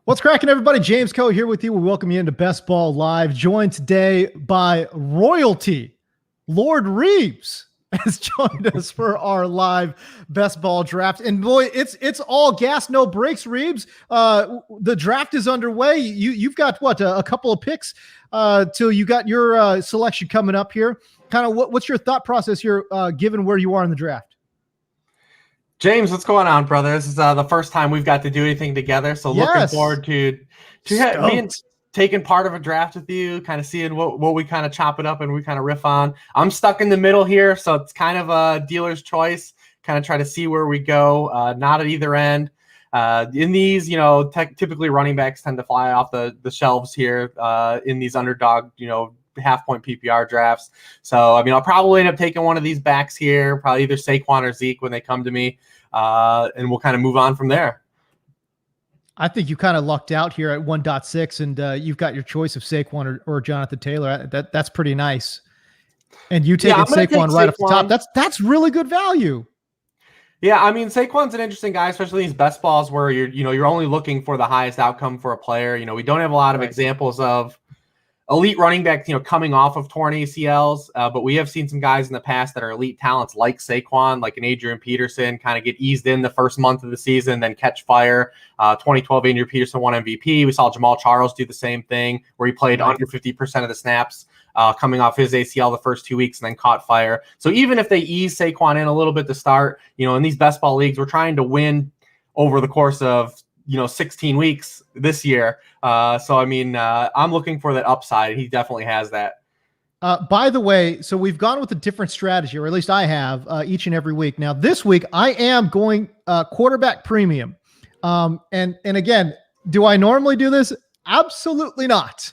What's cracking, everybody? James Koh here with you. We welcome you into Best Ball Live, joined today by royalty. Lord Reeves has joined us for our live Best Ball draft. And boy, it's all gas, no brakes, Reeves. The draft is underway. You've got what, a couple of picks till you got your selection coming up here. Kind of what's your thought process here, given where you are in the draft? James, what's going on, brother? This is the first time we've got to do anything together, so looking forward to being taking part of a draft with you, kind of seeing what we kind of chop it up and we kind of riff on. I'm stuck in the middle here, so it's kind of a dealer's choice, kind of try to see where we go, not at either end. In these, typically running backs tend to fly off the shelves here in these underdog, half-point PPR drafts. So, I'll probably end up taking one of these backs here, probably either Saquon or Zeke when they come to me, and we'll kind of move on from there. I think you kind of lucked out here at 1.6, and you've got your choice of Saquon or Jonathan Taylor. That's pretty nice. And you taking Saquon right off the top. That's really good value. Yeah, Saquon's an interesting guy, especially these best balls where you're only looking for the highest outcome for a player. We don't have a lot of examples of elite running back, coming off of torn ACLs, but we have seen some guys in the past that are elite talents like Saquon, like an Adrian Peterson, kind of get eased in the first month of the season, then catch fire. 2012, Adrian Peterson won MVP. We saw Jamal Charles do the same thing, where he played under 50% of the snaps coming off his ACL the first 2 weeks and then caught fire. So even if they ease Saquon in a little bit to start, in these best ball leagues, we're trying to win over the course of 16 weeks this year. I'm looking for that upside. He definitely has that. By the way, so we've gone with a different strategy, or at least I have, each and every week. Now, this week I am going quarterback premium. And again, do I normally do this? Absolutely not.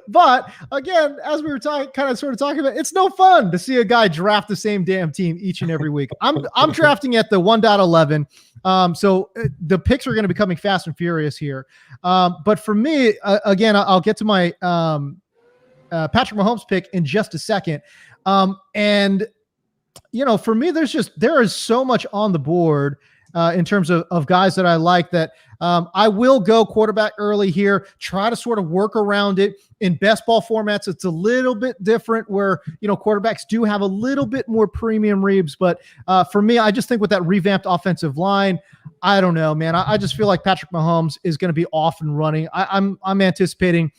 But again, as we were talking about, it's no fun to see a guy draft the same damn team each and every week. I'm drafting at the 1.11. So the picks are going to be coming fast and furious here. But for me, again, I'll get to my Patrick Mahomes pick in just a second. And for me, there is so much on the board in terms of guys that I like that I will go quarterback early here, try to sort of work around it. In best ball formats, it's a little bit different where, quarterbacks do have a little bit more premium Reeves. But for me, I just think with that revamped offensive line, I don't know, man. I just feel like Patrick Mahomes is going to be off and running. I'm anticipating,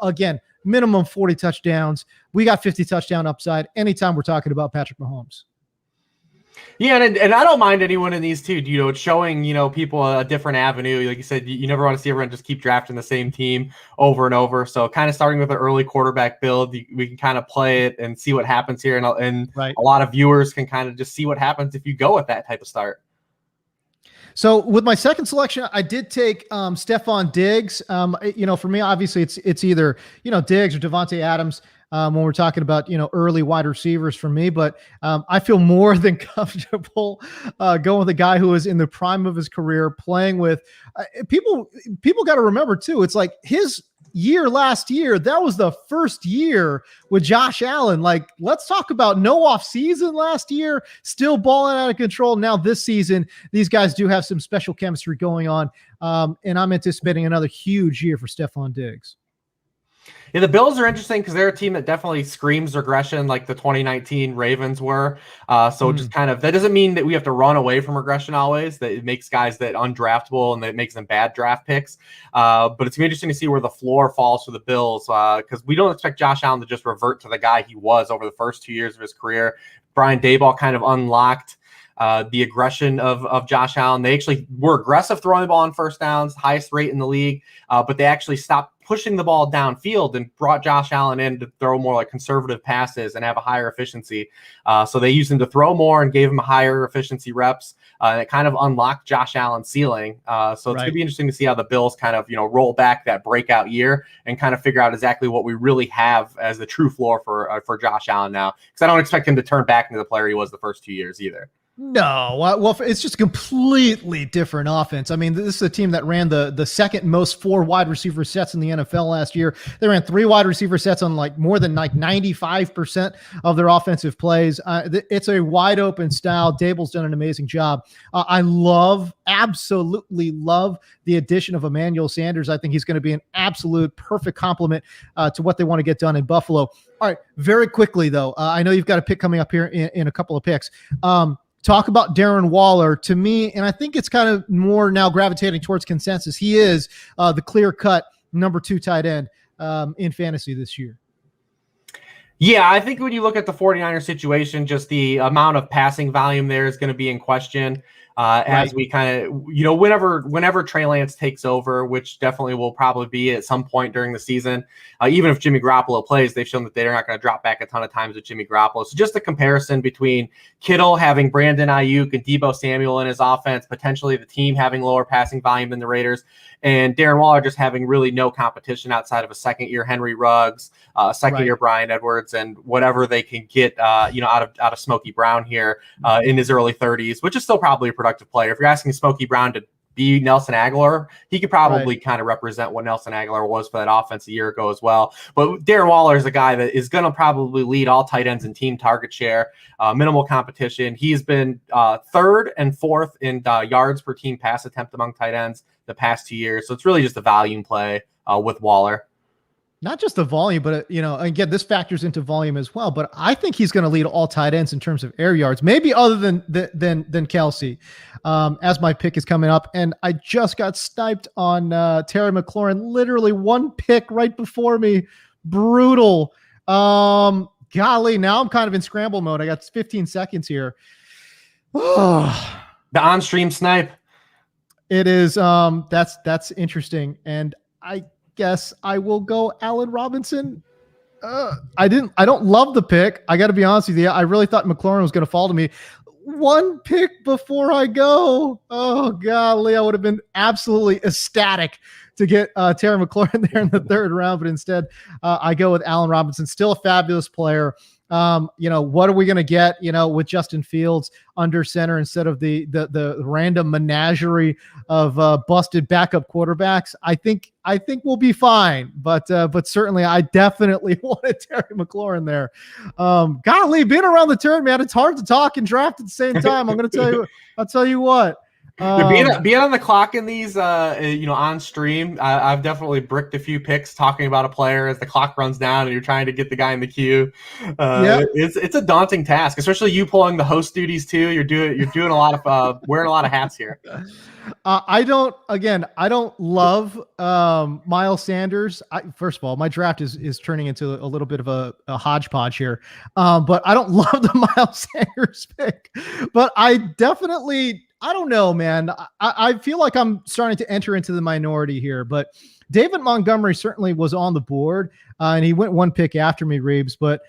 again, minimum 40 touchdowns. We got 50 touchdown upside anytime we're talking about Patrick Mahomes. Yeah, and I don't mind anyone in these too. It's showing, people a different avenue. Like you said, you never want to see everyone just keep drafting the same team over and over. So kind of starting with an early quarterback build, we can kind of play it and see what happens here. And a lot of viewers can kind of just see what happens if you go with that type of start. So with my second selection, I did take Stephon Diggs. For me, obviously it's either, Diggs or Devontae Adams. When we're talking about, early wide receivers for me, but I feel more than comfortable going with a guy who is in the prime of his career, playing with people. People got to remember too, it's like his year last year, that was the first year with Josh Allen. Like, let's talk about no off season last year, still balling out of control. Now this season, these guys do have some special chemistry going on. And I'm anticipating another huge year for Stephon Diggs. Yeah, the Bills are interesting because they're a team that definitely screams regression like the 2019 Ravens were. Just kind of, that doesn't mean that we have to run away from regression always, that it makes guys that undraftable and that makes them bad draft picks. But it's interesting to see where the floor falls for the Bills because we don't expect Josh Allen to just revert to the guy he was over the first 2 years of his career. Brian Daboll kind of unlocked the aggression of Josh Allen. They actually were aggressive throwing the ball on first downs, highest rate in the league, but they actually stopped pushing the ball downfield and brought Josh Allen in to throw more like conservative passes and have a higher efficiency. So they used him to throw more and gave him higher efficiency reps. And it kind of unlocked Josh Allen's ceiling. So it's going to be interesting to see how the Bills kind of, roll back that breakout year and kind of figure out exactly what we really have as the true floor for Josh Allen now. Because I don't expect him to turn back into the player he was the first 2 years either. No, well, it's just a completely different offense. I mean, this is a team that ran the second most 4 wide receiver sets in the NFL last year. They ran 3 wide receiver sets on like more than like 95% of their offensive plays. It's a wide open style. Dable's done an amazing job. I absolutely love the addition of Emmanuel Sanders. I think he's going to be an absolute perfect complement to what they want to get done in Buffalo. All right, very quickly though, I know you've got a pick coming up here in a couple of picks. Talk about Darren Waller. To me, and I think it's kind of more now gravitating towards consensus, he is the clear-cut number 2 tight end in fantasy this year. Yeah, I think when you look at the 49ers situation, just the amount of passing volume there is going to be in question. As we kind of, whenever Trey Lance takes over, which definitely will probably be at some point during the season, even if Jimmy Garoppolo plays, they've shown that they're not going to drop back a ton of times with Jimmy Garoppolo. So just a comparison between Kittle having Brandon Ayuk and Deebo Samuel in his offense, potentially the team having lower passing volume than the Raiders, and Darren Waller just having really no competition outside of a second-year Henry Ruggs, second-year Bryan Edwards, and whatever they can get, out of Smokey Brown here in his early 30s, which is still probably a productive player. If you're asking Smokey Brown to be Nelson Aguilar, he could probably kind of represent what Nelson Aguilar was for that offense a year ago as well. But Darren Waller is a guy that is going to probably lead all tight ends in team target share, minimal competition. He's been 3rd and 4th in yards per team pass attempt among tight ends the past 2 years. So it's really just a volume play with Waller. Not just the volume, but again, this factors into volume as well. But I think he's going to lead all tight ends in terms of air yards, maybe other than Kelsey, as my pick is coming up. And I just got sniped on Terry McLaurin, literally 1 pick right before me. Brutal. Golly, now I'm kind of in scramble mode. I got 15 seconds here. The on-stream snipe. It is. That's interesting, and I guess I will go Allen Robinson. I don't love the pick. I got to be honest with you. I really thought McLaurin was going to fall to me. 1 pick before I go. Oh, golly. I would have been absolutely ecstatic to get Terry McLaurin there in the 3rd round, but instead I go with Allen Robinson. Still a fabulous player. What are we going to get, with Justin Fields under center instead of the random menagerie of busted backup quarterbacks? I think we'll be fine, but certainly I definitely wanted Terry McLaurin there. Golly, being around the turn, man, it's hard to talk and draft at the same time. I'll tell you what. Being on the clock in these, on stream, I've definitely bricked a few picks talking about a player as the clock runs down and you're trying to get the guy in the queue. It's a daunting task, especially you pulling the host duties too. You're doing a lot of wearing a lot of hats here. I don't love Miles Sanders. First of all, my draft is turning into a little bit of a hodgepodge here. But I don't love the Miles Sanders pick. But I don't know, man. I feel like I'm starting to enter into the minority here. But David Montgomery certainly was on the board, and he went 1 pick after me, Reeves. But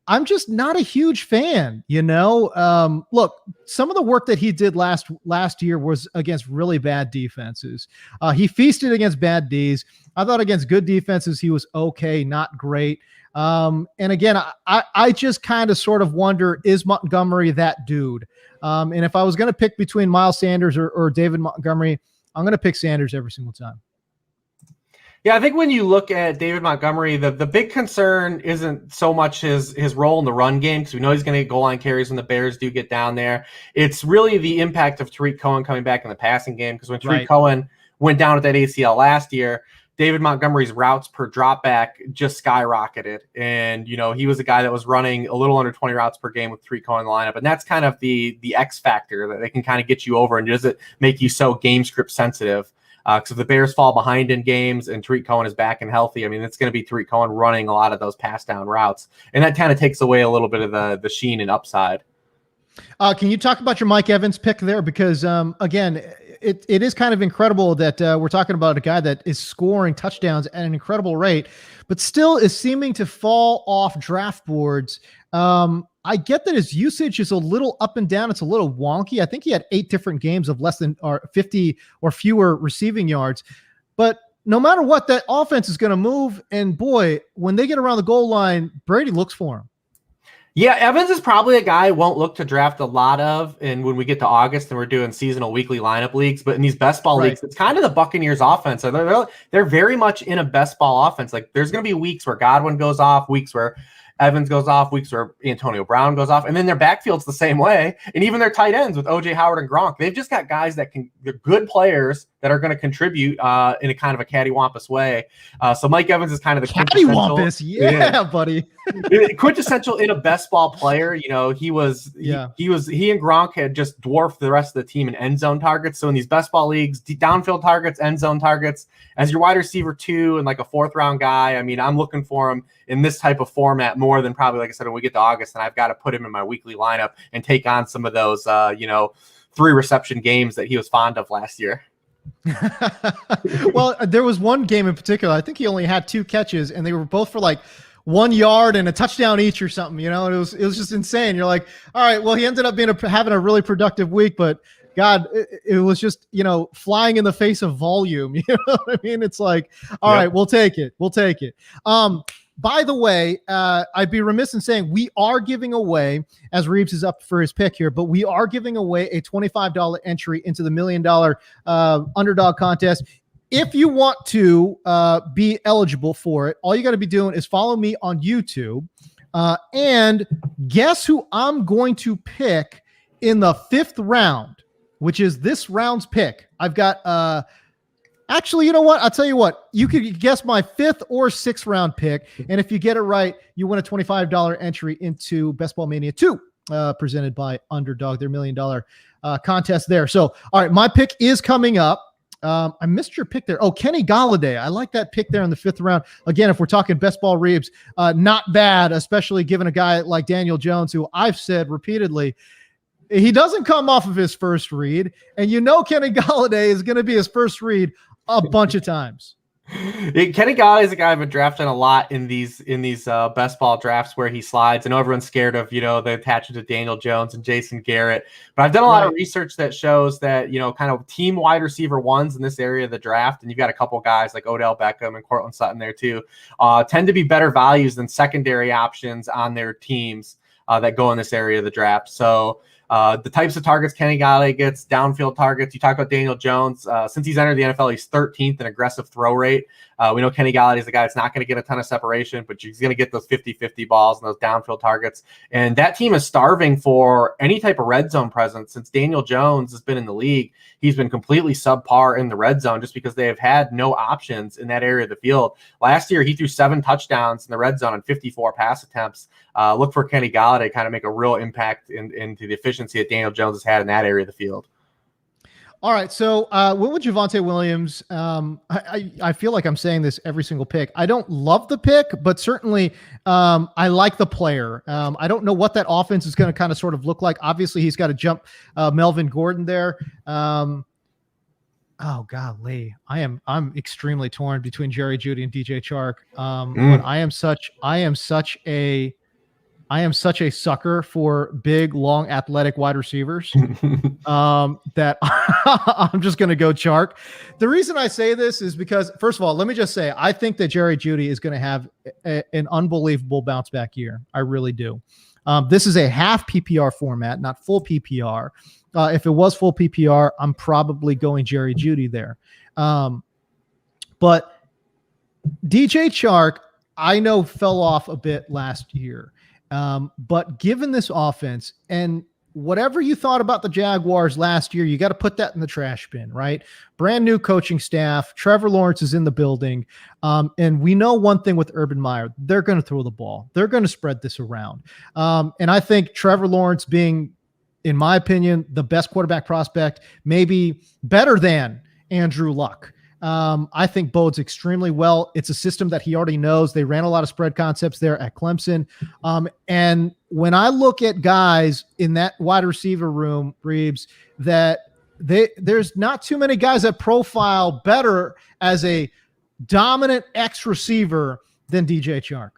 I'm just not a huge fan, Look, some of the work that he did last year was against really bad defenses. He feasted against bad Ds. I thought against good defenses, he was okay, not great. And again, I just kind of sort of wonder, is Montgomery that dude? And if I was going to pick between Miles Sanders or David Montgomery, I'm going to pick Sanders every single time. Yeah, I think when you look at David Montgomery, the big concern isn't so much his role in the run game, because we know he's going to get goal line carries when the Bears do get down there. It's really the impact of Tariq Cohen coming back in the passing game, because when Tariq Cohen went down with that ACL last year, David Montgomery's routes per dropback just skyrocketed. And, he was a guy that was running a little under 20 routes per game with Tariq Cohen in the lineup. And that's kind of the X factor that they can kind of get you over. And does it make you so game script sensitive? Because if the Bears fall behind in games and Tariq Cohen is back and healthy, it's going to be Tariq Cohen running a lot of those pass down routes. And that kind of takes away a little bit of the sheen and upside. Can you talk about your Mike Evans pick there? Because, again, it is kind of incredible that we're talking about a guy that is scoring touchdowns at an incredible rate, but still is seeming to fall off draft boards. I get that his usage is a little up and down. It's a little wonky. I think he had 8 different games of less than 50 or fewer receiving yards. But no matter what, that offense is going to move. And boy, when they get around the goal line, Brady looks for him. Yeah, Evans is probably a guy I won't look to draft a lot of. And when we get to August and we're doing seasonal weekly lineup leagues, but in these best ball leagues, it's kind of the Buccaneers offense. So they're very much in a best ball offense. Like there's going to be weeks where Godwin goes off, weeks where Evans goes off, weeks where Antonio Brown goes off, and then their backfield's the same way. And even their tight ends with OJ Howard and Gronk, they've just got guys they're good players that are going to contribute in a kind of a cattywampus way. So Mike Evans is kind of the cattywampus, yeah, buddy. Quintessential in a best ball player. You know, he and Gronk had just dwarfed the rest of the team in end zone targets. So in these best ball leagues, downfield targets, end zone targets, as your wide receiver 2 and like a 4th round guy, I mean, I'm looking for him in this type of format more than probably, like I said, when we get to August, and I've got to put him in my weekly lineup and take on some of those 3 reception games that he was fond of last year. Well, there was one game in particular. I think he only had 2 catches, and they were both for like 1 yard and a touchdown each or something. You know, it was just insane. You're like, all right, well, he ended up having a really productive week, but God, it was just, flying in the face of volume. You know what I mean? It's like, all right, we'll take it. By the way, I'd be remiss in saying we are giving away, as Reeves is up for his pick here, but we are giving away a $25 entry into the $1 million underdog contest. If you want to be eligible for it, all you got to be doing is follow me on YouTube. And guess who I'm going to pick in the 5th round, which is this round's pick. I've got actually, you know what? I'll tell you what. You could guess my 5th or 6th round pick, and if you get it right, you win a $25 entry into Best Ball Mania 2, presented by Underdog, their $1 million contest there. So, all right, my pick is coming up. I missed your pick there. Oh, Kenny Golladay. I like that pick there in the 5th round. Again, if we're talking Best Ball Reeves, not bad, especially given a guy like Daniel Jones, who I've said repeatedly, he doesn't come off of his first read, and Kenny Golladay is going to be his first read a bunch of times. Kenny Golladay is a guy I've been drafting a lot in these best ball drafts where he slides. I know everyone's scared of the attachment to Daniel Jones and Jason Garrett, but I've done a lot of research that shows that kind of team wide receiver 1s in this area of the draft, and you've got a couple guys like Odell Beckham and Cortland Sutton there too, tend to be better values than secondary options on their teams that go in this area of the draft. So the types of targets Kenny Golladay gets, downfield targets. You talk about Daniel Jones. Since he's entered the NFL, he's 13th in aggressive throw rate. We know Kenny Golladay is a guy that's not going to get a ton of separation, but he's going to get those 50-50 balls and those downfield targets. And that team is starving for any type of red zone presence. Since Daniel Jones has been in the league, he's been completely subpar in the red zone just because they have had no options in that area of the field. Last year, he threw 7 touchdowns in the red zone on 54 pass attempts. Look for Kenny Golladay to kind of make a real impact into the efficiency that Daniel Jones has had in that area of the field. All right. So what would Javonte Williams? I feel like I'm saying this every single pick. I don't love the pick, but certainly I like the player. I don't know what that offense is going to kind of sort of look like. Obviously, he's got to jump Melvin Gordon there. Oh golly, I'm extremely torn between Jerry Jeudy and DJ Chark. But I am such a sucker for big, long, athletic wide receivers that I'm just going to go Chark. The reason I say this is because, first of all, let me just say, I think that Jerry Jeudy is going to have an unbelievable bounce back year. I really do. This is a half PPR format, not full PPR. If it was full PPR, I'm probably going Jerry Jeudy there. But DJ Chark, I know, fell off a bit last year. But given this offense and whatever you thought about the Jaguars last year, you got to put that in the trash bin, right? Brand new coaching staff. Trevor Lawrence is in the building. And we know one thing with Urban Meyer, they're going to throw the ball. They're going to spread this around. And I think Trevor Lawrence being, in my opinion, the best quarterback prospect, maybe better than Andrew Luck, I think bodes extremely well. It's a system that he already knows. They ran a lot of spread concepts there at Clemson. And when I look at guys in that wide receiver room, Reeves, that there's not too many guys that profile better as a dominant X receiver than DJ Chark.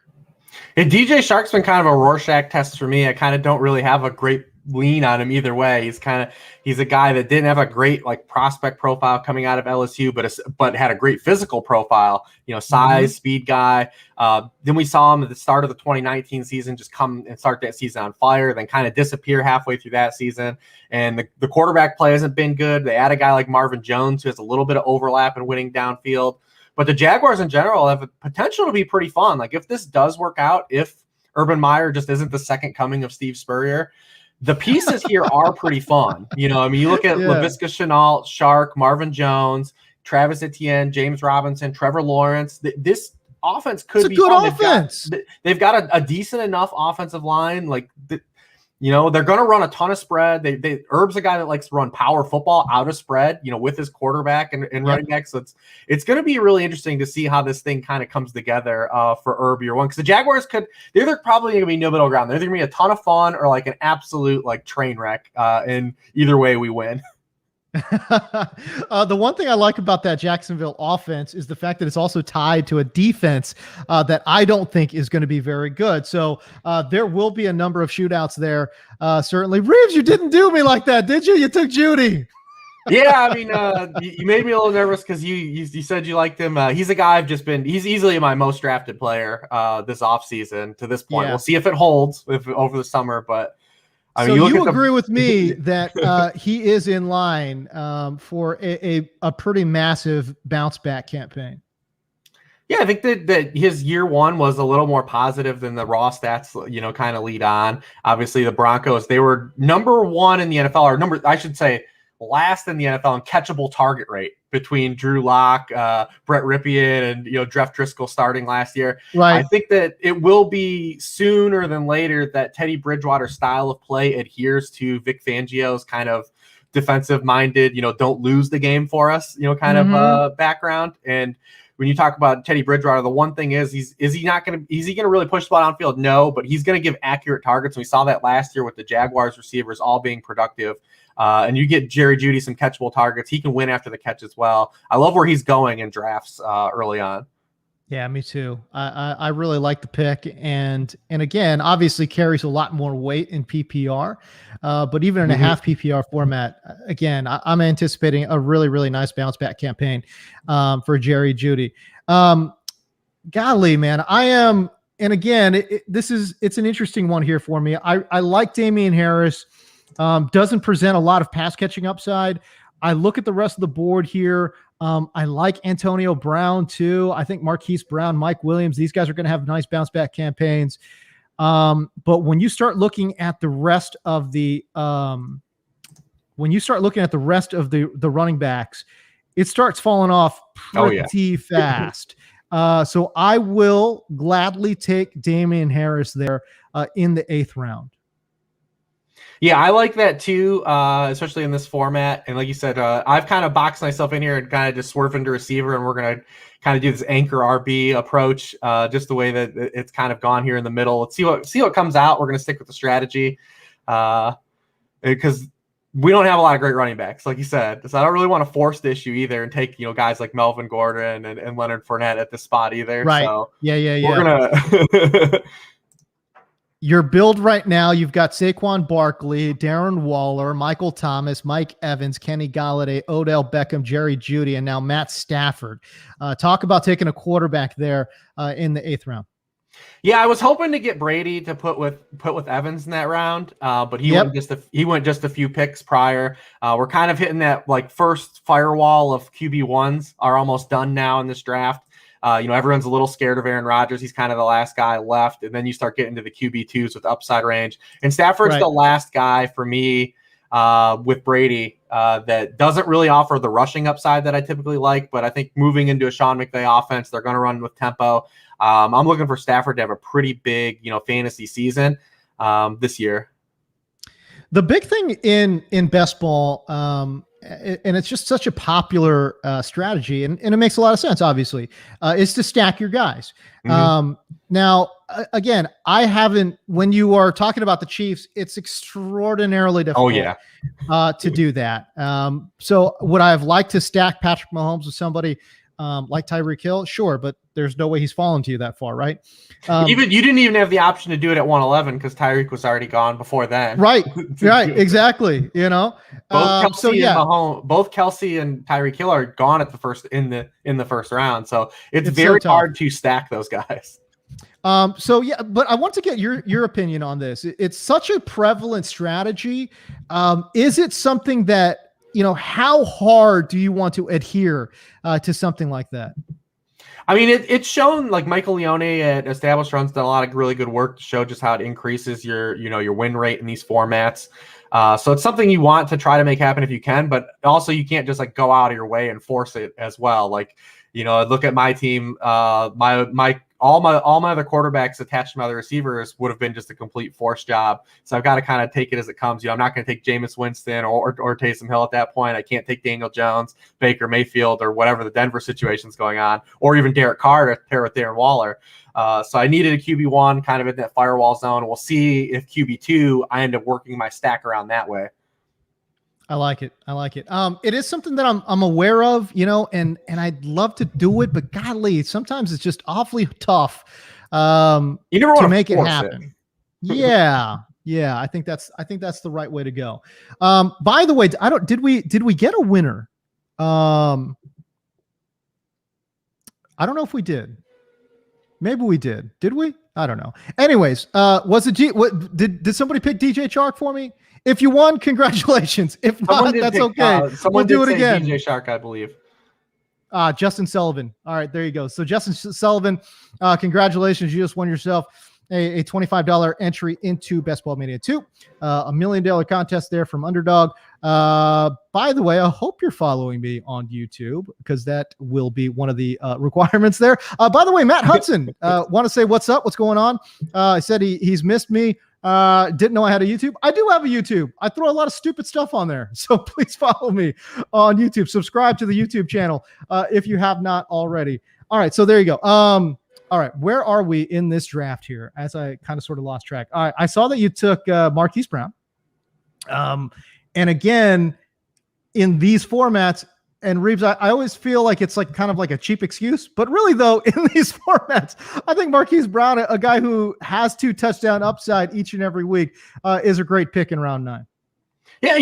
And DJ Chark's been kind of a Rorschach test for me. I kind of don't really have a great lean on him either way. He's a guy that didn't have a great like prospect profile coming out of LSU, but had a great physical profile, size, speed guy. Then we saw him at the start of the 2019 season just come and start that season on fire, then kind of disappear halfway through that season. And the quarterback play hasn't been good. They add a guy like Marvin Jones who has a little bit of overlap in winning downfield. But the Jaguars in general have a potential to be pretty fun. Like if this does work out, if Urban Meyer just isn't the second coming of Steve Spurrier, the pieces here are pretty fun. You look at Laviska Shenault, Shark, Marvin Jones, Travis Etienne, James Robinson, Trevor Lawrence. This offense could be good fun. Offense. They've got a decent enough offensive line. They're going to run a ton of spread. Herb's a guy that likes to run power football out of spread, with his quarterback and running back. So it's going to be really interesting to see how this thing kind of comes together for Herb year one. Because the Jaguars they're probably going to be no middle ground. They're going to be a ton of fun or like an absolute like train wreck. And either way, we win. The one thing I like about that Jacksonville offense is the fact that it's also tied to a defense that I don't think is going to be very good. So there will be a number of shootouts there. Certainly. Reeves, you didn't do me like that, did you? You took Judy. Yeah, I mean, you made me a little nervous because you said you liked him. He's a guy he's easily my most drafted player this offseason to this point. Yeah. We'll see if it holds over the summer, but I mean, so you agree with me that he is in line for a pretty massive bounce back campaign. Yeah, I think that his year one was a little more positive than the raw stats, kind of lead on. Obviously, the Broncos, they were number one in the NFL, or I should say last in the NFL in catchable target rate between Drew Lock, Brett Ripien, and Jeff Driscoll starting last year. Right. I think that it will be sooner than later that Teddy Bridgewater's style of play adheres to Vic Fangio's kind of defensive-minded, don't lose the game for us, kind of background. And when you talk about Teddy Bridgewater, the one thing is he going to really push the ball downfield? No, but he's going to give accurate targets. We saw that last year with the Jaguars receivers all being productive. And you get Jerry Jeudy some catchable targets. He can win after the catch as well. I love where he's going in drafts early on. Yeah, me too. I really like the pick. And again, obviously carries a lot more weight in PPR. But even in a half PPR format, again, I'm anticipating a really, really nice bounce back campaign for Jerry Jeudy. Golly, man, I am. And again, it's an interesting one here for me. I like Damian Harris. Doesn't present a lot of pass catching upside. I look at the rest of the board here. I like Antonio Brown too. I think Marquise Brown, Mike Williams, these guys are going to have nice bounce back campaigns. But when you start looking at the rest of the running backs, it starts falling off pretty fast. So I will gladly take Damian Harris there in the 8th round. Yeah, I like that too, especially in this format. And like you said, I've kind of boxed myself in here and kind of just swerve into receiver, and we're going to kind of do this anchor RB approach, just the way that it's kind of gone here in the middle. Let's see what comes out. We're going to stick with the strategy because we don't have a lot of great running backs, like you said. So I don't really want to force the issue either and take guys like Melvin Gordon and Leonard Fournette at this spot either. Right. So Yeah. We're gonna. Your build right now, you've got Saquon Barkley, Darren Waller, Michael Thomas, Mike Evans, Kenny Galladay, Odell Beckham, Jerry Jeudy, and now Matt Stafford. Talk about taking a quarterback there in the 8th round. Yeah, I was hoping to get Brady to put with Evans in that round, but he went just a few picks prior. We're kind of hitting that like first firewall of QB1s are almost done now in this draft. Everyone's a little scared of Aaron Rodgers. He's kind of the last guy left. And then you start getting to the QB2s with upside range. And Stafford's the last guy for me with Brady that doesn't really offer the rushing upside that I typically like. But I think moving into a Sean McVay offense, they're going to run with tempo. I'm looking for Stafford to have a pretty big, fantasy season this year. The big thing in best ball, and it's just such a popular strategy, and it makes a lot of sense, obviously, is to stack your guys. Now, again, when you are talking about the Chiefs, it's extraordinarily difficult to do that. So would I have liked to stack Patrick Mahomes with somebody? like Tyreek Hill, sure, but there's no way he's fallen to you that far, right? Even you didn't even have the option to do it at 111 because Tyreek was already gone before then. Right, right, exactly. Both Kelsey so yeah, and Mahomes, both Kelsey and Tyreek Hill are gone at the first in the first round, so it's very so hard to stack those guys. So yeah, but I want to get your opinion on this. It's such a prevalent strategy. Is it something that, how hard do you want to adhere to something like that? I mean, it's shown, like Michael Leone at Established Runs done a lot of really good work to show just how it increases your win rate in these formats. So it's something you want to try to make happen if you can, but also you can't just like go out of your way and force it as well. Like, look at my team, all my other quarterbacks attached to my other receivers would have been just a complete force job. So I've got to kind of take it as it comes. I'm not going to take Jameis Winston or Taysom Hill at that point. I can't take Daniel Jones, Baker Mayfield, or whatever the Denver situation's going on, or even Derek Carr to pair with Darren Waller. So I needed a QB1 kind of in that firewall zone. We'll see if QB2, I end up working my stack around that way. I like it. It is something that I'm aware of, and I'd love to do it, but golly, sometimes it's just awfully tough you never want to make it happen. Yeah. I think that's the right way to go. By the way, did we get a winner? I don't know if we did. Maybe we did. Did we? I don't know. Anyways, was it did somebody pick DJ Chark for me? If you won, congratulations. If not, that's okay. We'll do it again. DJ Chark, I believe. Justin Sullivan. All right, there you go. So Justin Sullivan, congratulations. You just won yourself a $25 entry into Best Ball Mania 2, $1 million contest there from Underdog. By the way, I hope you're following me on YouTube because that will be one of the requirements there. By the way, Matt Hudson, want to say what's up? What's going on? I said he's missed me. Didn't know I had a YouTube. I do have a YouTube. I throw a lot of stupid stuff on there. So please follow me on YouTube. Subscribe to the YouTube channel if you have not already. All right. So there you go. All right. Where are we in this draft here? As I kind of sort of lost track. All right. I saw that you took Marquise Brown. And again, in these formats, and Reeves, I always feel like it's like kind of like a cheap excuse, but really though, in these formats, I think Marquise Brown, a guy who has 2 touchdown upside each and every week, is a great pick in round 9. Yeah,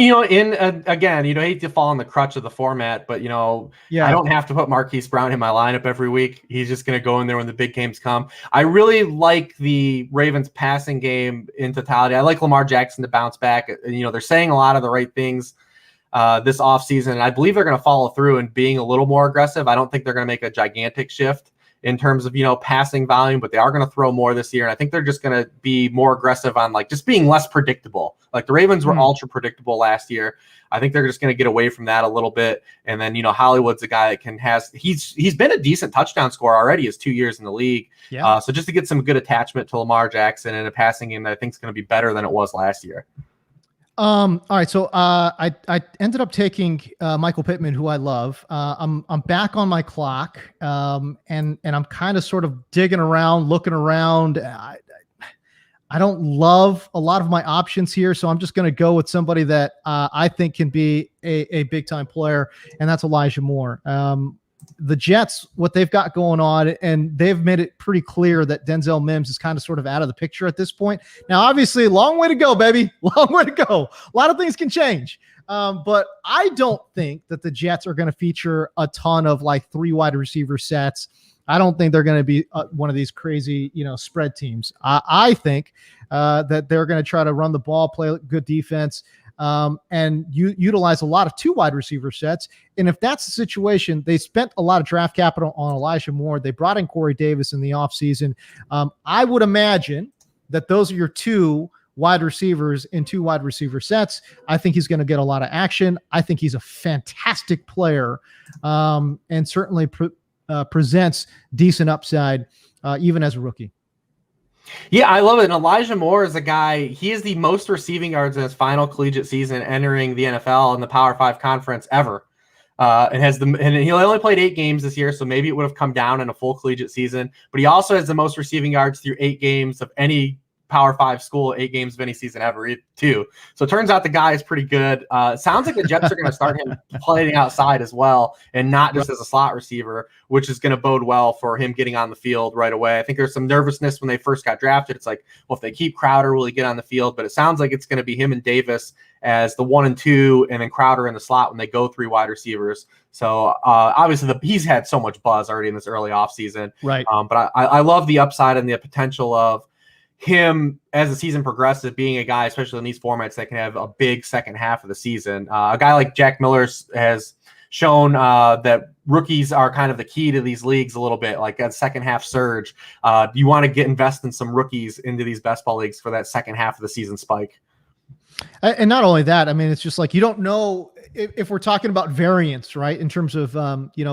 again, hate to fall in the crutch of the format, but I don't have to put Marquise Brown in my lineup every week. He's just going to go in there when the big games come. I really like the Ravens passing game in totality. I like Lamar Jackson to bounce back. They're saying a lot of the right things this offseason, and I believe they're going to follow through and being a little more aggressive. I don't think they're going to make a gigantic shift in terms of passing volume, but they are going to throw more this year, and I think they're just going to be more aggressive on like just being less predictable. Like the Ravens were ultra predictable last year. I think they're just going to get away from that a little bit, and then Hollywood's a guy that he's been a decent touchdown scorer already. His 2 years in the league, so just to get some good attachment to Lamar Jackson in a passing game that I think is going to be better than it was last year. All right. So I ended up taking Michael Pittman, who I love. I'm back on my clock, and I'm kind of sort of digging around, looking around. I don't love a lot of my options here, so I'm just going to go with somebody that I think can be a big time player, and that's Elijah Moore. The Jets, what they've got going on, and they've made it pretty clear that Denzel Mims is kind of sort of out of the picture at this point. Now, obviously, long way to go, baby. Long way to go. A lot of things can change. But I don't think that the Jets are going to feature a ton of like 3 wide receiver sets. I don't think they're going to be one of these crazy, spread teams. I think that they're going to try to run the ball, play good defense, and utilize a lot of 2 wide receiver sets. And if that's the situation, they spent a lot of draft capital on Elijah Moore. They brought in Corey Davis in the offseason. I would imagine that those are your 2 wide receivers in 2 wide receiver sets. I think he's going to get a lot of action. I think he's a fantastic player, and certainly presents decent upside, even as a rookie. Yeah, I love it. And Elijah Moore is a guy, he is the most receiving yards in his final collegiate season entering the NFL in the Power 5 conference ever. And he only played 8 games this year, so maybe it would have come down in a full collegiate season. But he also has the most receiving yards through 8 games of any Power 5 school 8 games of any season ever too. So it turns out the guy is pretty good. It sounds like the Jets are going to start him playing outside as well, and not just as a slot receiver, which is going to bode well for him getting on the field right away. I think there's some nervousness when they first got drafted. It's like, well, if they keep Crowder, will he get on the field? But it sounds like it's going to be him and Davis as the 1 and 2, and then Crowder in the slot when they go 3 wide receivers. So obviously he's had so much buzz already in this early offseason. Right. But I love the upside and the potential of him as the season progresses, being a guy, especially in these formats, that can have a big second half of the season. A guy like Jack Miller has shown that rookies are kind of the key to these leagues a little bit, like that second half surge. You want to invest in some rookies into these best ball leagues for that second half of the season spike. And not only that, I mean, it's just like, you don't know if we're talking about variance, right? In terms of,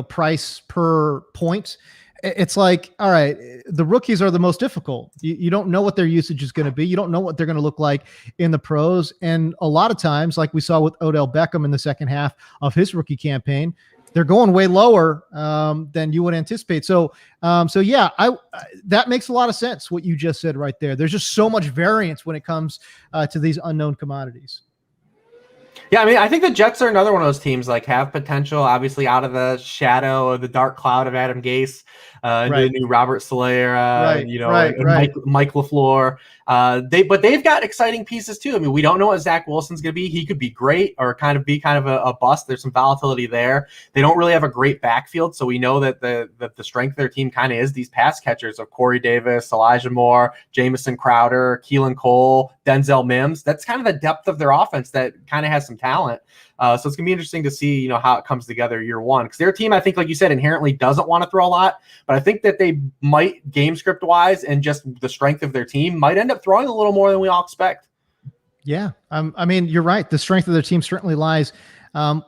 price per point, it's like, all right, the rookies are the most difficult. You don't know what their usage is going to be. You don't know what they're going to look like in the pros. And a lot of times, like we saw with Odell Beckham in the second half of his rookie campaign, they're going way lower than you would anticipate. So yeah, that makes a lot of sense, what you just said right there. There's just so much variance when it comes to these unknown commodities. Yeah, I mean, I think the Jets are another one of those teams, like, have potential, obviously, out of the shadow of the dark cloud of Adam Gase, the new Robert Saleh era, Mike LaFleur. But they've got exciting pieces too. I mean, we don't know what Zach Wilson's going to be. He could be great or kind of a bust. There's some volatility there. They don't really have a great backfield, so we know that the strength of their team kind of is these pass catchers of Corey Davis, Elijah Moore, Jamison Crowder, Keelan Cole, Denzel Mims. That's kind of the depth of their offense that kind of has some talent. So it's going to be interesting to see, how it comes together year one. Because their team, I think, like you said, inherently doesn't want to throw a lot. But I think that they might, game script wise, and just the strength of their team, might end up throwing a little more than we all expect. Yeah. I mean, you're right. The strength of their team certainly lies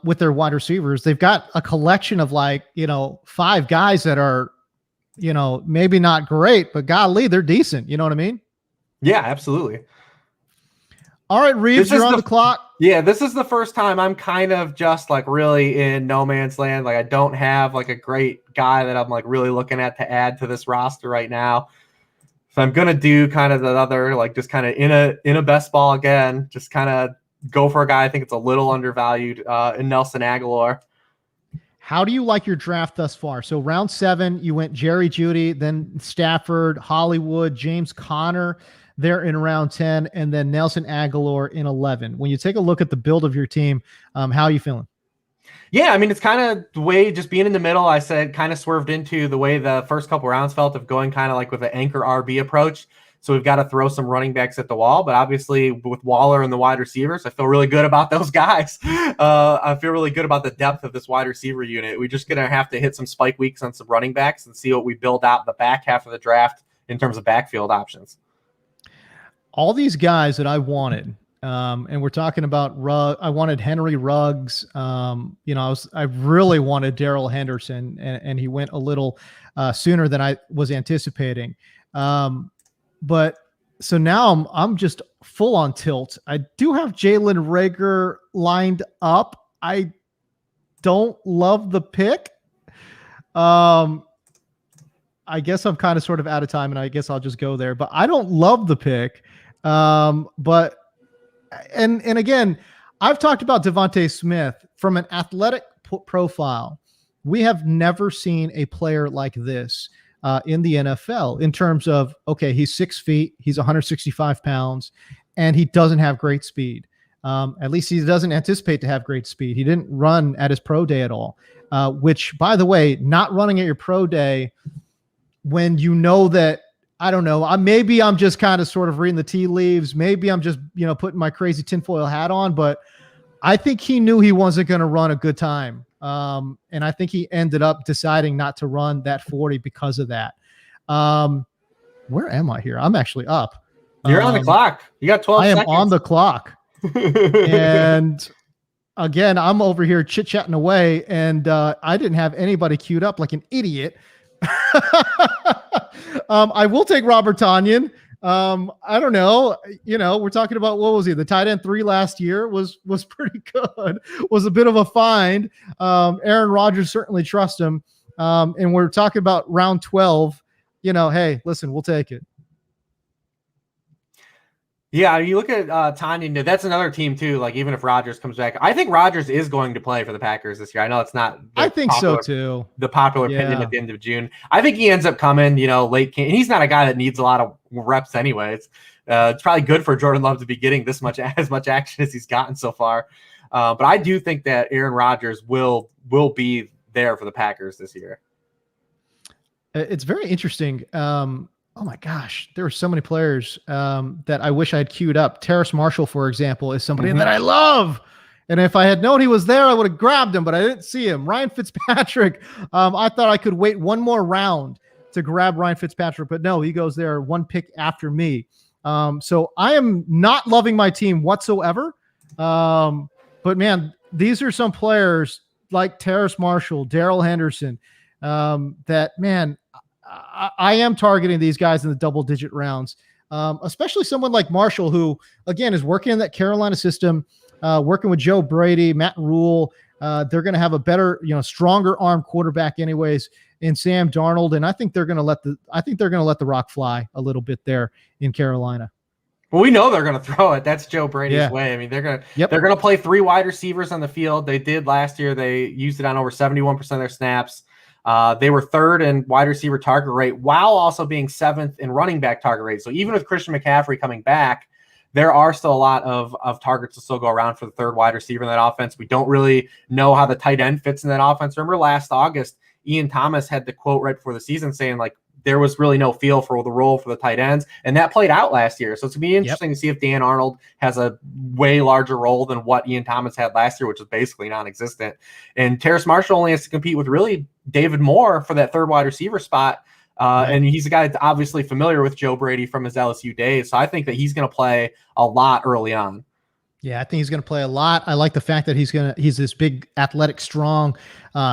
with their wide receivers. They've got a collection of 5 guys that are, maybe not great, but golly, they're decent. You know what I mean? Yeah, absolutely. All right, Reeves, you're on the clock. Yeah, this is the first time I'm kind of just really in no man's land. Like, I don't have a great guy that I'm really looking at to add to this roster right now. So I'm gonna do kind of the other, just kind of in a best ball again, just kind of go for a guy I think it's a little undervalued in Nelson Aguilar. How do you like your draft thus far? So round 7, you went Jerry Jeudy, then Stafford, Hollywood, James Conner there in round 10, and then Nelson Aguilar in 11. When you take a look at the build of your team, how are you feeling? Yeah, I mean, it's kind of the way, just being in the middle, I said, kind of swerved into the way the first couple rounds felt, of going kind of with an anchor RB approach. So we've got to throw some running backs at the wall, but obviously with Waller and the wide receivers, I feel really good about those guys. I feel really good about the depth of this wide receiver unit. We're just going to have to hit some spike weeks on some running backs and see what we build out the back half of the draft in terms of backfield options. All these guys that I wanted, and we're talking about I wanted Henry Ruggs. I really wanted Darrell Henderson, and he went a little sooner than I was anticipating. But so now I'm just full on tilt. I do have Jalen Reagor lined up. I don't love the pick. I guess I'm kind of sort of out of time, and I guess I'll just go there. But I don't love the pick. But again, I've talked about Devontae Smith from an athletic profile. We have never seen a player like this in the NFL in terms of, okay, he's 6 feet, he's 165 pounds, and he doesn't have great speed. At least he doesn't anticipate to have great speed. He didn't run at his pro day at all, which, by the way, not running at your pro day when you know that, I don't know, maybe I'm just kind of sort of reading the tea leaves. Maybe I'm just, putting my crazy tinfoil hat on, but I think he knew he wasn't going to run a good time. And I think he ended up deciding not to run that 40 because of that. Where am I here? I'm actually up. You're on the clock. You got 12 seconds. I am on the clock. And again, I'm over here chit-chatting away, and I didn't have anybody queued up like an idiot. I will take Robert Tonyan. I don't know. We're talking about, what was he? The tight end 3 last year was pretty good. Was a bit of a find. Aaron Rodgers certainly trust him. And we're talking about round 12. Hey, listen, we'll take it. Yeah, you look at Tanya. That's another team too. Like even if Rodgers comes back, I think Rodgers is going to play for the Packers this year. I know it's not I think so too. the popular opinion at Yeah. the end of June. I think he ends up coming, late. And he's not a guy that needs a lot of reps anyways. It's probably good for Jordan Love to be getting as much action as he's gotten so far. But I do think that Aaron Rodgers will be there for the Packers this year. It's very interesting. Oh my gosh, there were so many players that I wish I had queued up. Terrace Marshall, for example, is somebody that I love. And if I had known he was there, I would have grabbed him, but I didn't see him. Ryan Fitzpatrick, I thought I could wait one more round to grab Ryan Fitzpatrick, but no, he goes there one pick after me. So I am not loving my team whatsoever. But man, these are some players like Terrace Marshall, Darrell Henderson, that, man, I am targeting these guys in the double-digit rounds, especially someone like Marshall, who, again, is working in that Carolina system, working with Joe Brady, Matt Rule. They're going to have a better, stronger arm quarterback anyways in Sam Darnold, and I think they're going to let the rock fly a little bit there in Carolina. Well, we know they're going to throw it. That's Joe Brady's way. I mean, they're going to play 3 wide receivers on the field. They did last year. They used it on over 71% of their snaps. They were 3rd in wide receiver target rate while also being 7th in running back target rate. So even with Christian McCaffrey coming back, there are still a lot of targets to still go around for the 3rd wide receiver in that offense. We don't really know how the tight end fits in that offense. Remember last August, Ian Thomas had the quote right before the season saying, like, there was really no feel for the role for the tight ends, and that played out last year. So it's going to be interesting to see if Dan Arnold has a way larger role than what Ian Thomas had last year, which was basically non-existent. And Terrace Marshall only has to compete with really David Moore for that 3rd wide receiver spot. And he's a guy that's obviously familiar with Joe Brady from his LSU days. So I think that he's going to play a lot early on. Yeah, I think he's going to play a lot. I like the fact that he's this big, athletic, strong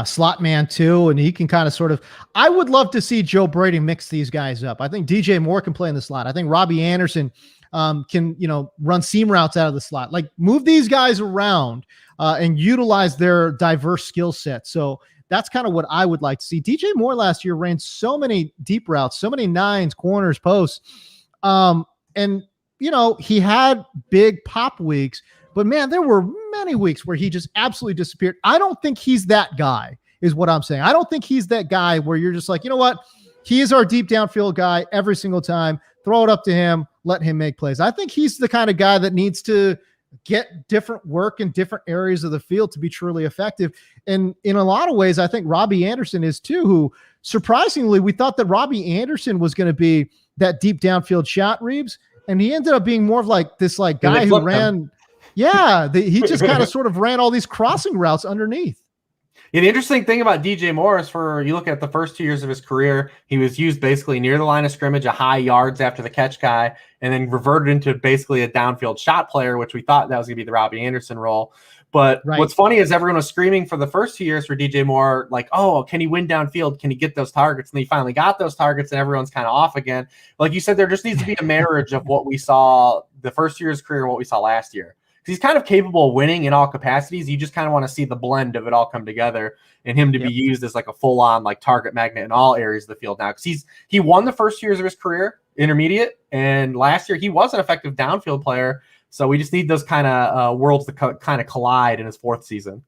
slot man too, and he can kind of sort of. I would love to see Joe Brady mix these guys up. I think DJ Moore can play in the slot. I think Robbie Anderson can run seam routes out of the slot. Like move these guys around and utilize their diverse skill set. So that's kind of what I would like to see. DJ Moore last year ran so many deep routes, so many nines, corners, posts, and. He had big pop weeks, but man, there were many weeks where he just absolutely disappeared. I don't think he's that guy, is what I'm saying. I don't think he's that guy where you're just like, you know what? He is our deep downfield guy every single time. Throw it up to him, let him make plays. I think he's the kind of guy that needs to get different work in different areas of the field to be truly effective. And in a lot of ways, I think Robbie Anderson is too, who surprisingly, we thought that Robbie Anderson was going to be that deep downfield shot, Reeves. And he ended up being more of like this guy who ran. Yeah, he just kind of sort of ran all these crossing routes underneath. Yeah, the interesting thing about DJ Moore is you look at the first 2 years of his career, he was used basically near the line of scrimmage, a high yards after the catch guy, and then reverted into basically a downfield shot player, which we thought that was going to be the Robbie Anderson role. But what's funny is everyone was screaming for the first 2 years for DJ Moore, like, oh, can he win downfield? Can he get those targets? And he finally got those targets, and everyone's kind of off again. Like you said, there just needs to be a marriage of what we saw the first year of his career and what we saw last year. Because he's kind of capable of winning in all capacities. You just kind of want to see the blend of it all come together and him to be used as like a full-on like target magnet in all areas of the field now. Because he won the first years of his career, intermediate, and last year he was an effective downfield player. So we just need those kind of worlds to kind of collide in his 4th season.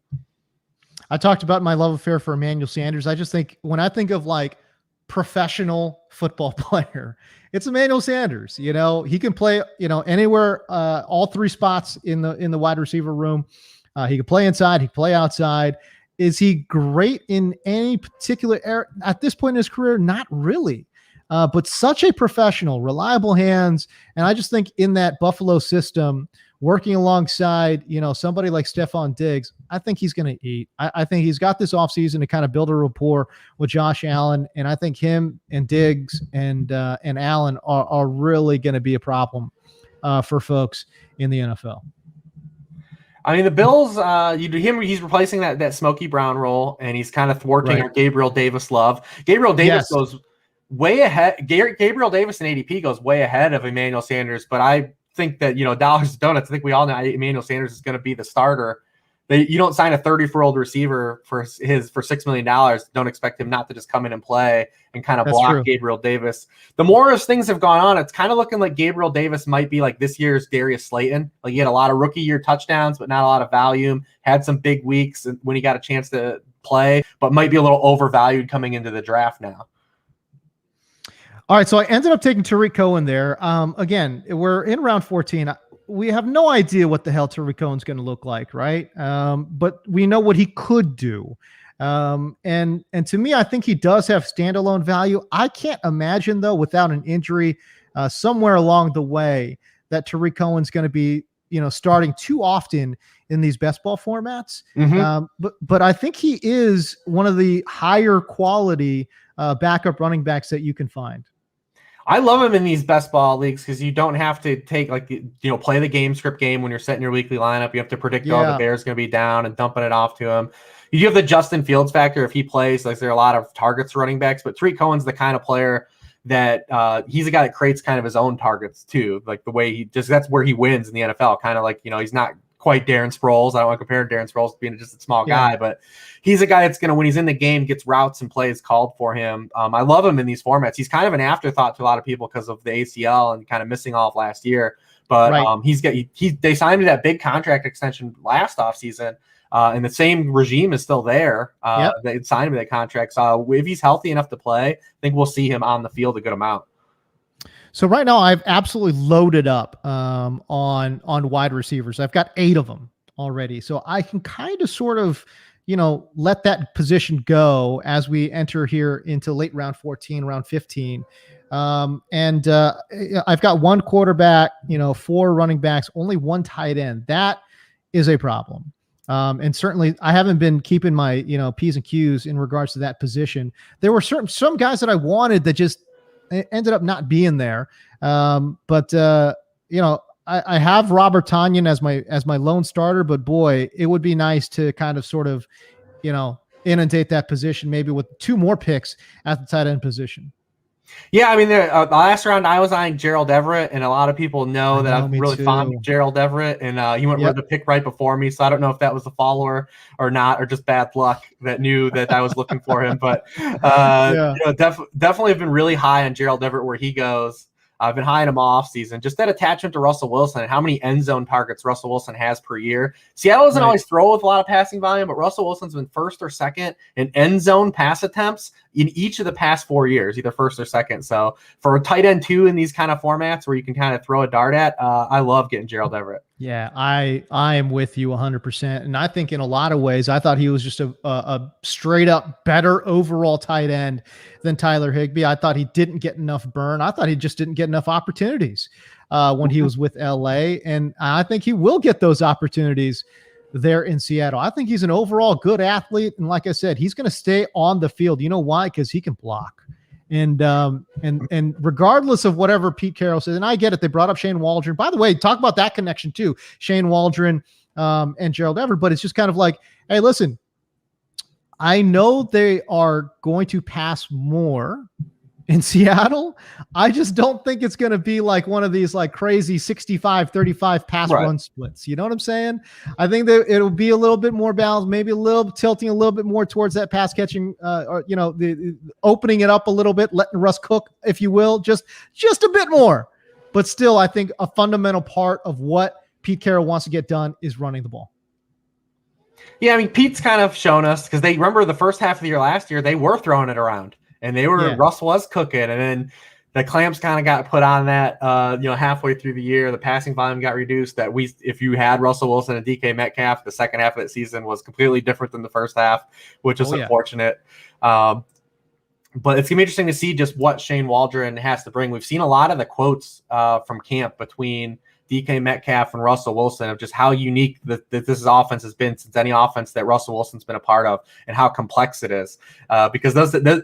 I talked about my love affair for Emmanuel Sanders. I just think when I think of like professional football player, it's Emmanuel Sanders. He can play, anywhere, all 3 spots in the wide receiver room. He can play inside. He can play outside. Is he great in any particular area at this point in his career? Not really. But such a professional, reliable hands. And I just think in that Buffalo system, working alongside, somebody like Stephon Diggs, I think he's going to eat. I think he's got this offseason to kind of build a rapport with Josh Allen. And I think him and Diggs and Allen are really going to be a problem for folks in the NFL. I mean, the Bills, he's replacing that Smokey Brown role, and he's kind of thwarting our Gabriel Davis love. Gabriel Davis goes way ahead. Gabriel Davis in ADP goes way ahead of Emmanuel Sanders, but I think that, dollars to donuts, I think we all know Emmanuel Sanders is going to be the starter You don't sign a 34-year-old receiver for $6 million. Don't expect him not to just come in and play and kind of block true. Gabriel Davis. The more as things have gone on, it's kind of looking like Gabriel Davis might be like this year's Darius Slayton. Like he had a lot of rookie year touchdowns, but not a lot of volume. Had some big weeks when he got a chance to play, but might be a little overvalued coming into the draft now. All right, so I ended up taking Tariq Cohen there. Again, we're in round 14. We have no idea what the hell Tariq Cohen's going to look like, right? But we know what he could do. And to me, I think he does have standalone value. I can't imagine, though, without an injury somewhere along the way, that Tariq Cohen's going to be, starting too often in these best ball formats. But I think he is one of the higher quality backup running backs that you can find. I love him in these best ball leagues because you don't have to take play the game script game when you're setting your weekly lineup. You have to predict the Bears going to be down and dumping it off to him. You do have the Justin Fields factor if he plays. Like there are a lot of targets running backs, but Tariq Cohen's the kind of player that he's a guy that creates kind of his own targets too. Like the way that's where he wins in the NFL. Kind of like, he's not quite Darren Sproles. I don't want to compare Darren Sproles to being just a small guy, but he's a guy that's going to, when he's in the game, gets routes and plays called for him. I love him in these formats. He's kind of an afterthought to a lot of people because of the ACL and kind of missing all of last year. But they signed him to that big contract extension last offseason, and the same regime is still there. They signed him to that contract. So if he's healthy enough to play, I think we'll see him on the field a good amount. So right now I've absolutely loaded up on wide receivers. I've got 8 of them already. So I can kind of sort of, let that position go as we enter here into late round 14, round 15. And I've got 1 quarterback, 4 running backs, only 1 tight end. That is a problem. And certainly I haven't been keeping my, P's and Q's in regards to that position. There were some guys that I wanted that just ended up not being there. But I have Robert Tonyan as my lone starter, but boy, it would be nice to kind of sort of, inundate that position maybe with 2 more picks at the tight end position. Yeah, I mean, the last round I was eyeing Gerald Everett, and a lot of people know that I'm really fond of Gerald Everett, and he went with the pick right before me, so I don't know if that was a follower or not, or just bad luck that knew that I was looking for him. But definitely have been really high on Gerald Everett where he goes. I've been high on him all offseason. Just that attachment to Russell Wilson and how many end zone targets Russell Wilson has per year. Seattle doesn't always throw with a lot of passing volume, but Russell Wilson's been first or second in end zone pass attempts in each of the past 4 years, either first or second. So for a tight end 2 in these kind of formats where you can kind of throw a dart at, I love getting Gerald Everett. Yeah, I am with you 100%. And I think in a lot of ways, I thought he was just a straight up better overall tight end than Tyler Higbee. I thought he didn't get enough burn. I thought he just didn't get enough opportunities when he was with LA. And I think he will get those opportunities there in Seattle. I think he's an overall good athlete. And like I said, he's going to stay on the field. You know why? Because he can block. And regardless of whatever Pete Carroll says, and I get it, they brought up Shane Waldron. By the way, talk about that connection too, Shane Waldron and Gerald Everett. But it's just kind of like, hey, listen, I know they are going to pass more in Seattle. I just don't think it's going to be like one of these like crazy 65-35 pass run splits. You know what I'm saying? I think that it'll be a little bit more balanced, maybe a little tilting a little bit more towards that pass catching, or the opening it up a little bit, letting Russ cook, if you will, just a bit more. But still, I think a fundamental part of what Pete Carroll wants to get done is running the ball. Yeah, I mean, Pete's kind of shown us, because they remember the first half of the year last year, they were throwing it around. And they were Russ was cooking, and then the clamps kind of got put on that. Halfway through the year, the passing volume got reduced. If you had Russell Wilson and DK Metcalf, the second half of that season was completely different than the first half, which is unfortunate. But it's gonna be interesting to see just what Shane Waldron has to bring. We've seen a lot of the quotes from camp between DK Metcalf and Russell Wilson of just how unique that this offense has been since any offense that Russell Wilson's been a part of, and how complex it is. Because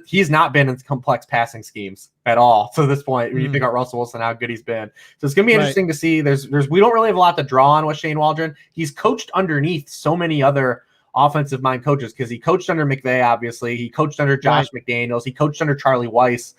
he's not been in complex passing schemes at all to this point. When you think about Russell Wilson, how good he's been. So it's going to be interesting to see. We don't really have a lot to draw on with Shane Waldron. He's coached underneath so many other offensive mind coaches, because he coached under McVay, obviously. He coached under Josh McDaniels. He coached under Charlie Weiss.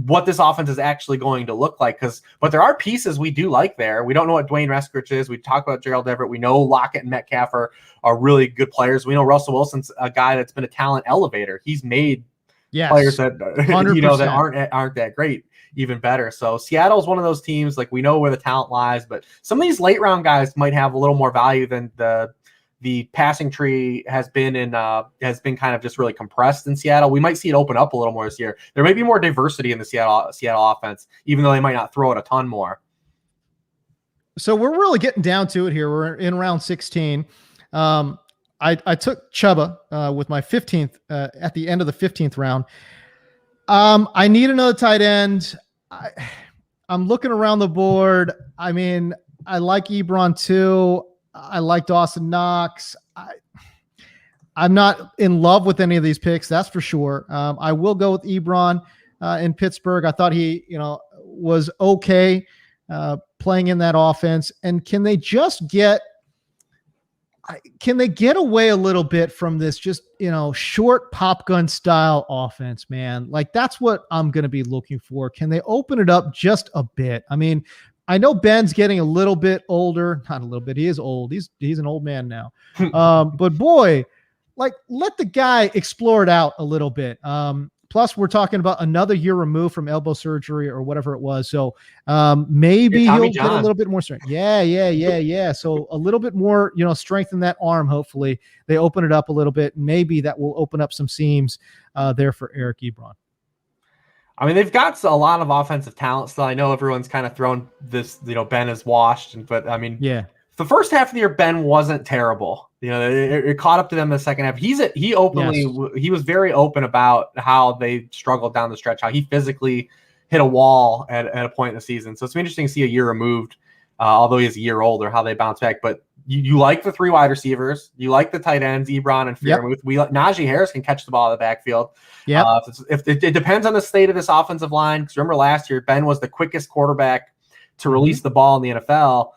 what this offense is actually going to look like. But there are pieces we do like there. We don't know what Dwayne Reskich is. We talk about Gerald Everett. We know Lockett and Metcalf are really good players. We know Russell Wilson's a guy that's been a talent elevator. He's made players that 100%. that aren't that great even better. So Seattle's one of those teams, like, we know where the talent lies, but some of these late round guys might have a little more value than the passing tree has been kind of just really compressed in Seattle. We might see it open up a little more this year. There may be more diversity in the Seattle offense, even though they might not throw it a ton more. So we're really getting down to it here. We're in round 16. I took Chuba with my 15th at the end of the 15th round. I need another tight end. I'm looking around the board. I mean, I like Ebron too. I like Dawson Knox. I'm not in love with any of these picks, that's for sure. I will go with Ebron in Pittsburgh. I thought he, was okay playing in that offense. And can they get away a little bit from this just, short pop gun style offense, man? Like, that's what I'm going to be looking for. Can they open it up just a bit? I mean, I know Ben's getting a little bit older, not a little bit. He is old. He's an old man now. But boy, like, let the guy explore it out a little bit. Plus, we're talking about another year removed from elbow surgery or whatever it was. So maybe he'll get a little bit more strength. Yeah. So a little bit more, strength in that arm. Hopefully they open it up a little bit. Maybe that will open up some seams there for Eric Ebron. I mean, they've got a lot of offensive talent still. I know everyone's kind of thrown this, Ben is washed, but I mean, yeah. The first half of the year, Ben wasn't terrible. It caught up to them in the second half. He was very open about how they struggled down the stretch, how he physically hit a wall at a point in the season. So it's interesting to see a year removed, although he's a year older, how they bounce back. But you like the three wide receivers, you like the tight ends, Ebron and Freiermuth. Najee Harris can catch the ball in the backfield. Yeah, if it depends on the state of this offensive line. Because remember last year, Ben was the quickest quarterback to release the ball in the NFL.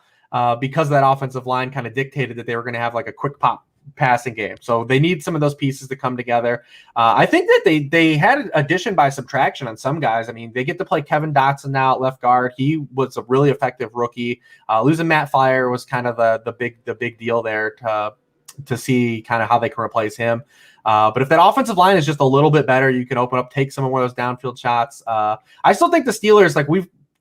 Because that offensive line kind of dictated that they were going to have like a quick pop passing game. So they need some of those pieces to come together. I think that they had addition by subtraction on some guys. I mean, they get to play Kevin Dotson now at left guard. He was a really effective rookie. Losing Matt Fire was kind of the big deal there to see kind of how they can replace him. But if that offensive line is just a little bit better, you can open up, take some of those downfield shots. I still think the Steelers,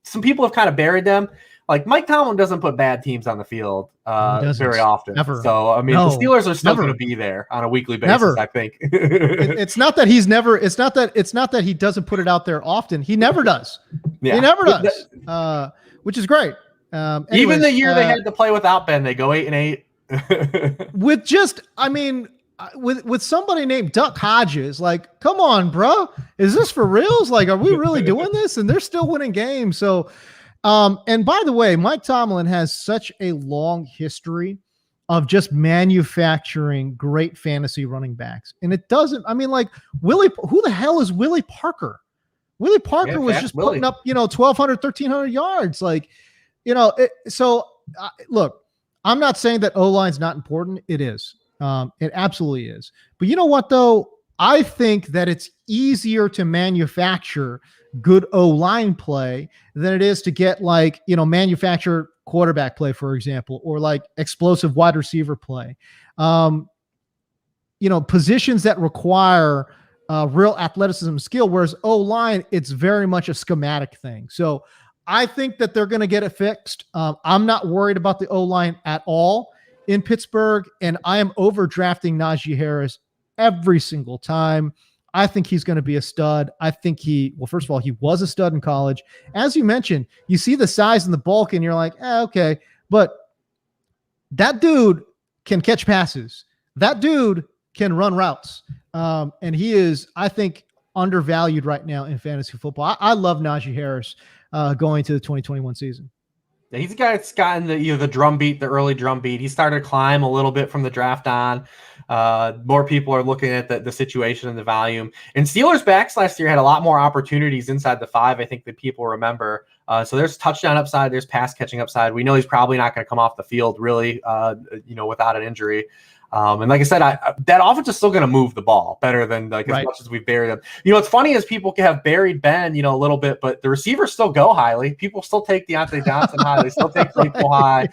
some people have kind of buried them. Like, Mike Tomlin doesn't put bad teams on the field very often. Never. So, I mean, the Steelers are still going to be there on a weekly basis, I think. It's not that he's never – it's not that he doesn't put it out there often. He never does. Yeah. He never does, which is great. Anyways, even the year they had to play without Ben, they go 8-8. With just – I mean – with somebody named Duck Hodges, like, come on, bro. Is this for reals? Like, are we really doing this? And they're still winning games. So – and by the way, Mike Tomlin has such a long history of just manufacturing great fantasy running backs. And it doesn't, I mean, like, who the hell is Willie Parker? Willie Parker was just putting up, 1,200, 1,300 yards. Like, look, I'm not saying that O-line's not important. It is. It absolutely is. But you know what, though? I think that it's easier to manufacture good O-line play than it is to get manufacture quarterback play, for example, or like explosive wide receiver play. Positions that require real athleticism and skill, whereas O-line, it's very much a schematic thing. So I think that they're going to get it fixed. I'm not worried about the O-line at all in Pittsburgh, and I am overdrafting Najee Harris every single time. I think he's going to be a stud. I think first of all, he was a stud in college. As you mentioned, you see the size and the bulk and you're like, okay. But that dude can catch passes. That dude can run routes. And he is, I think, undervalued right now in fantasy football. I love Najee Harris going to the 2021 season. Yeah, he's a guy that's gotten the drum beat, the early drum beat. He started to climb a little bit from the draft on. More people are looking at the situation and the volume. And Steelers backs last year had a lot more opportunities inside the 5, I think, that people remember. So there's touchdown upside, there's pass catching upside. We know he's probably not going to come off the field really, without an injury. And like I said, that offense is still going to move the ball better than as much as we've buried them. What's funny is people have buried Ben, a little bit, but the receivers still go highly. People still take Deontay Johnson high. They still take Claypool high.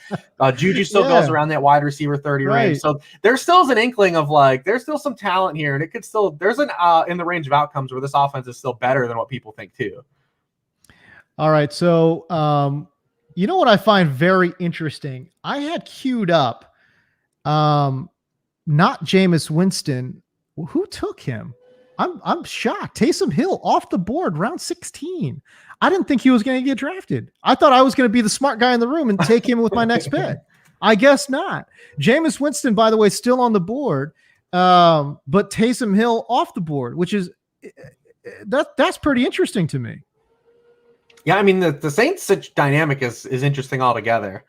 Juju still goes around that wide receiver 30 range. So there still is an inkling of there's still some talent here, and it could still there's an in the range of outcomes where this offense is still better than what people think too. All right, so what I find very interesting, I had queued up. Not Jameis Winston. Who took him? I'm shocked. Taysom Hill off the board, round 16. I didn't think he was going to get drafted. I thought I was going to be the smart guy in the room and take him with my next pick. I guess not. Jameis Winston, by the way, still on the board, but Taysom Hill off the board, which is that's pretty interesting to me. Yeah, I mean the Saints dynamic is interesting altogether.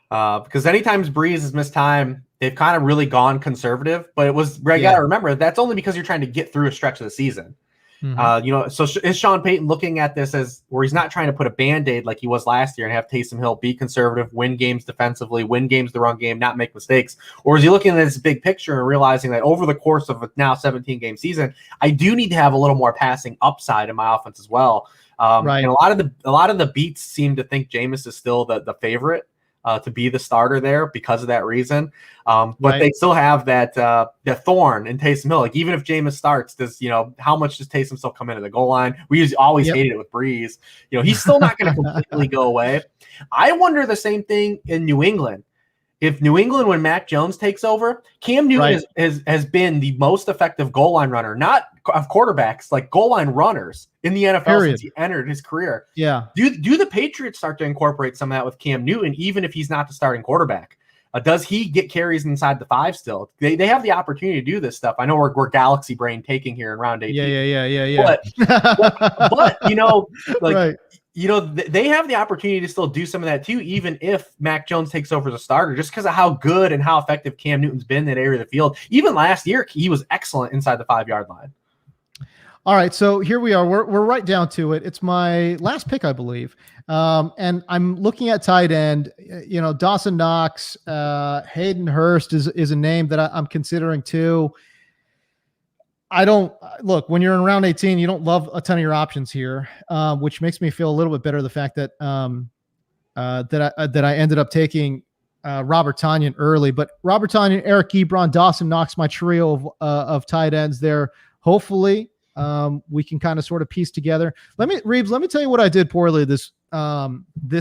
Because anytime Breeze has missed time, they've kind of really gone conservative. But you got to remember, that's only because you're trying to get through a stretch of the season. Mm-hmm. So is Sean Payton looking at this as where he's not trying to put a Band-Aid like he was last year and have Taysom Hill be conservative, win games defensively, win games the run game, not make mistakes? Or is he looking at this big picture and realizing that over the course of a now 17-game season, I do need to have a little more passing upside in my offense as well? And a lot of the beats seem to think Jameis is still the favorite to be the starter there because of that reason. But they still have that thorn in Taysom Hill. Even if Jameis starts, how much does Taysom still come into the goal line? We always hated it with Breeze. He's still not going to completely go away. I wonder the same thing in New England. If New England, when Mac Jones takes over, Cam Newton has been the most effective goal line runner, not of quarterbacks, like goal line runners in the NFL since he entered his career. Yeah. Do the Patriots start to incorporate some of that with Cam Newton, even if he's not the starting quarterback? Does he get carries inside the 5 still? They have the opportunity to do this stuff. I know we're galaxy brain taking here in round 18. Yeah. But they have the opportunity to still do some of that too, even if Mac Jones takes over as a starter, just because of how good and how effective Cam Newton's been in that area of the field. Even last year, he was excellent inside the 5-yard line. All right, so here we are. We're right down to it. It's my last pick, I believe. And I'm looking at tight end. Dawson Knox, Hayden Hurst is a name that I'm considering too. I don't look when you're in round 18, you don't love a ton of your options here, which makes me feel a little bit better. The fact that that I ended up taking Robert Tonyan early, but Robert Tonyan, Eric Ebron, Dawson Knox, my trio of tight ends there. Hopefully, we can kind of sort of piece together. Reeves, let me tell you what I did poorly this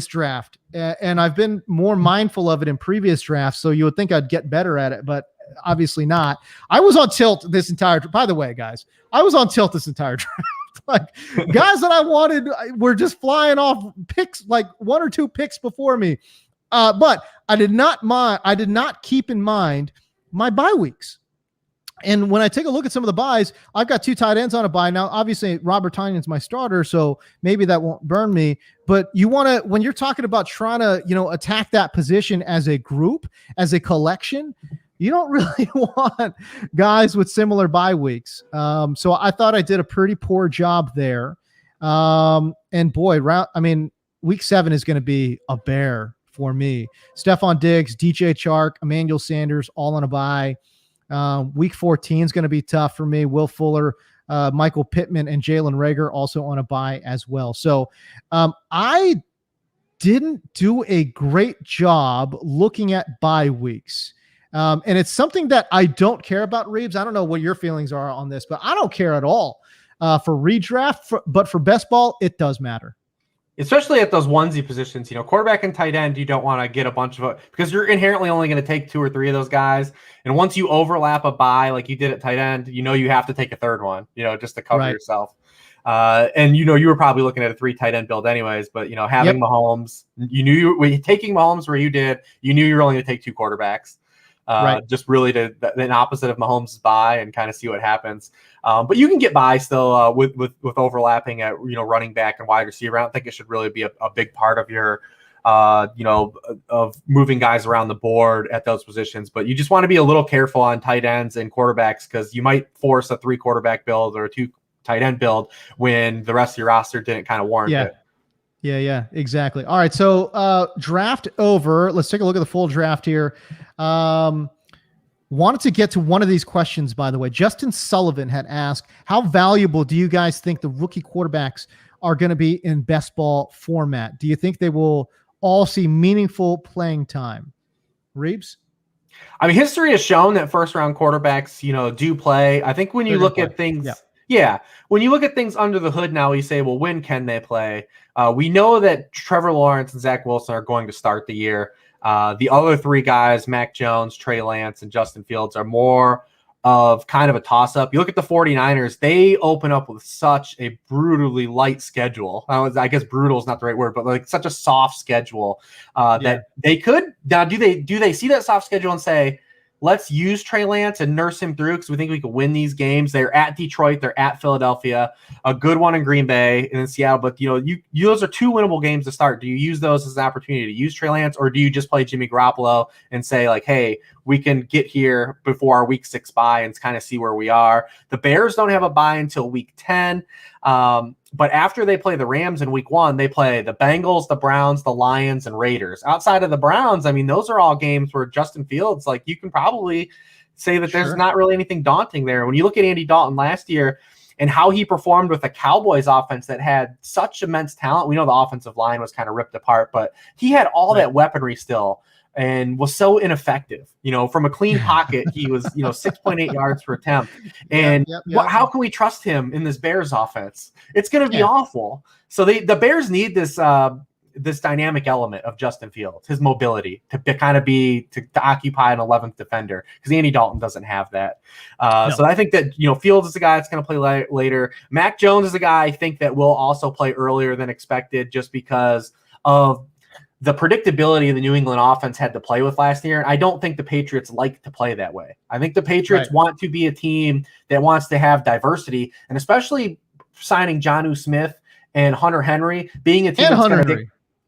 draft, and I've been more mindful of it in previous drafts. So you would think I'd get better at it, but obviously not. I was on tilt this entire. By the way, guys, I was on tilt this entire draft. Like guys that I wanted were just flying off picks, like 1 or 2 picks before me. But I did not keep in mind my bye weeks. And when I take a look at some of the buys, I've got 2 tight ends on a buy. Now, obviously, Robert Tonyan's my starter, so maybe that won't burn me. But you want to, when you're talking about trying to, attack that position as a group, as a collection, you don't really want guys with similar bye weeks. So I thought I did a pretty poor job there. And boy, week 7 is going to be a bear for me. Stephon Diggs, DJ Chark, Emmanuel Sanders, all on a bye. Week 14 is going to be tough for me. Will Fuller, Michael Pittman, and Jalen Reagor also on a bye as well. So I didn't do a great job looking at bye weeks. And it's something that I don't care about, Reeves. I don't know what your feelings are on this, but I don't care at all for redraft. But for best ball, it does matter. Especially at those onesie positions, quarterback and tight end, you don't want to get a bunch of because you're inherently only going to take 2 or 3 of those guys. And once you overlap a bye like you did at tight end, you have to take a third one, just to cover yourself. And you were probably looking at a 3 tight end build anyways, but having Mahomes, taking Mahomes where you did, you knew you were only going to take 2 quarterbacks. Just really an opposite of Mahomes' bye and kind of see what happens. But you can get by still with overlapping at running back and wide receiver. I don't think it should really be a big part of your of moving guys around the board at those positions. But you just want to be a little careful on tight ends and quarterbacks because you might force a 3 quarterback build or a 2 tight end build when the rest of your roster didn't kind of warrant it. Yeah, exactly. All right, so draft over. Let's take a look at the full draft here. Wanted to get to one of these questions, by the way. Justin Sullivan had asked, how valuable do you guys think the rookie quarterbacks are going to be in best ball format? Do you think they will all see meaningful playing time? Reeves? I mean, history has shown that first round quarterbacks, do play. I think when you look at things, when you look at things under the hood now, you say, well, when can they play? We know that Trevor Lawrence and Zach Wilson are going to start the year. The other three guys, Mac Jones, Trey Lance, and Justin Fields, are more of kind of a toss-up. You look at the 49ers, they open up with such a brutally light schedule. I guess brutal is not the right word, but like such a soft schedule that they could. Now, do they see that soft schedule and say, let's use Trey Lance and nurse him through because we think we can win these games? They're at Detroit, they're at Philadelphia, a good one in Green Bay, and in Seattle. But those are two winnable games to start. Do you use those as an opportunity to use Trey Lance, or do you just play Jimmy Garoppolo and say like, hey, we can get here before our week 6 bye and kind of see where we are? The Bears don't have a bye until week 10. But after they play the Rams in week 1, they play the Bengals, the Browns, the Lions, and Raiders. Outside of the Browns, I mean, those are all games where Justin Fields, like, you can probably say that there's not really anything daunting there. When you look at Andy Dalton last year and how he performed with the Cowboys offense that had such immense talent, we know the offensive line was kind of ripped apart, but he had all that weaponry still and was so ineffective. From a clean pocket, he was, 6.8 yards per attempt. And how can we trust him in this Bears offense? It's going to be awful. So the Bears need this this dynamic element of Justin Fields, his mobility to occupy an 11th defender, because Andy Dalton doesn't have that. So I think that, Fields is a guy that's going to play later. Mac Jones is a guy I think that will also play earlier than expected, just because of the predictability the New England offense had to play with last year. And I don't think the Patriots like to play that way. I think the Patriots want to be a team that wants to have diversity, and especially signing Jonnu Smith and Hunter Henry, being a team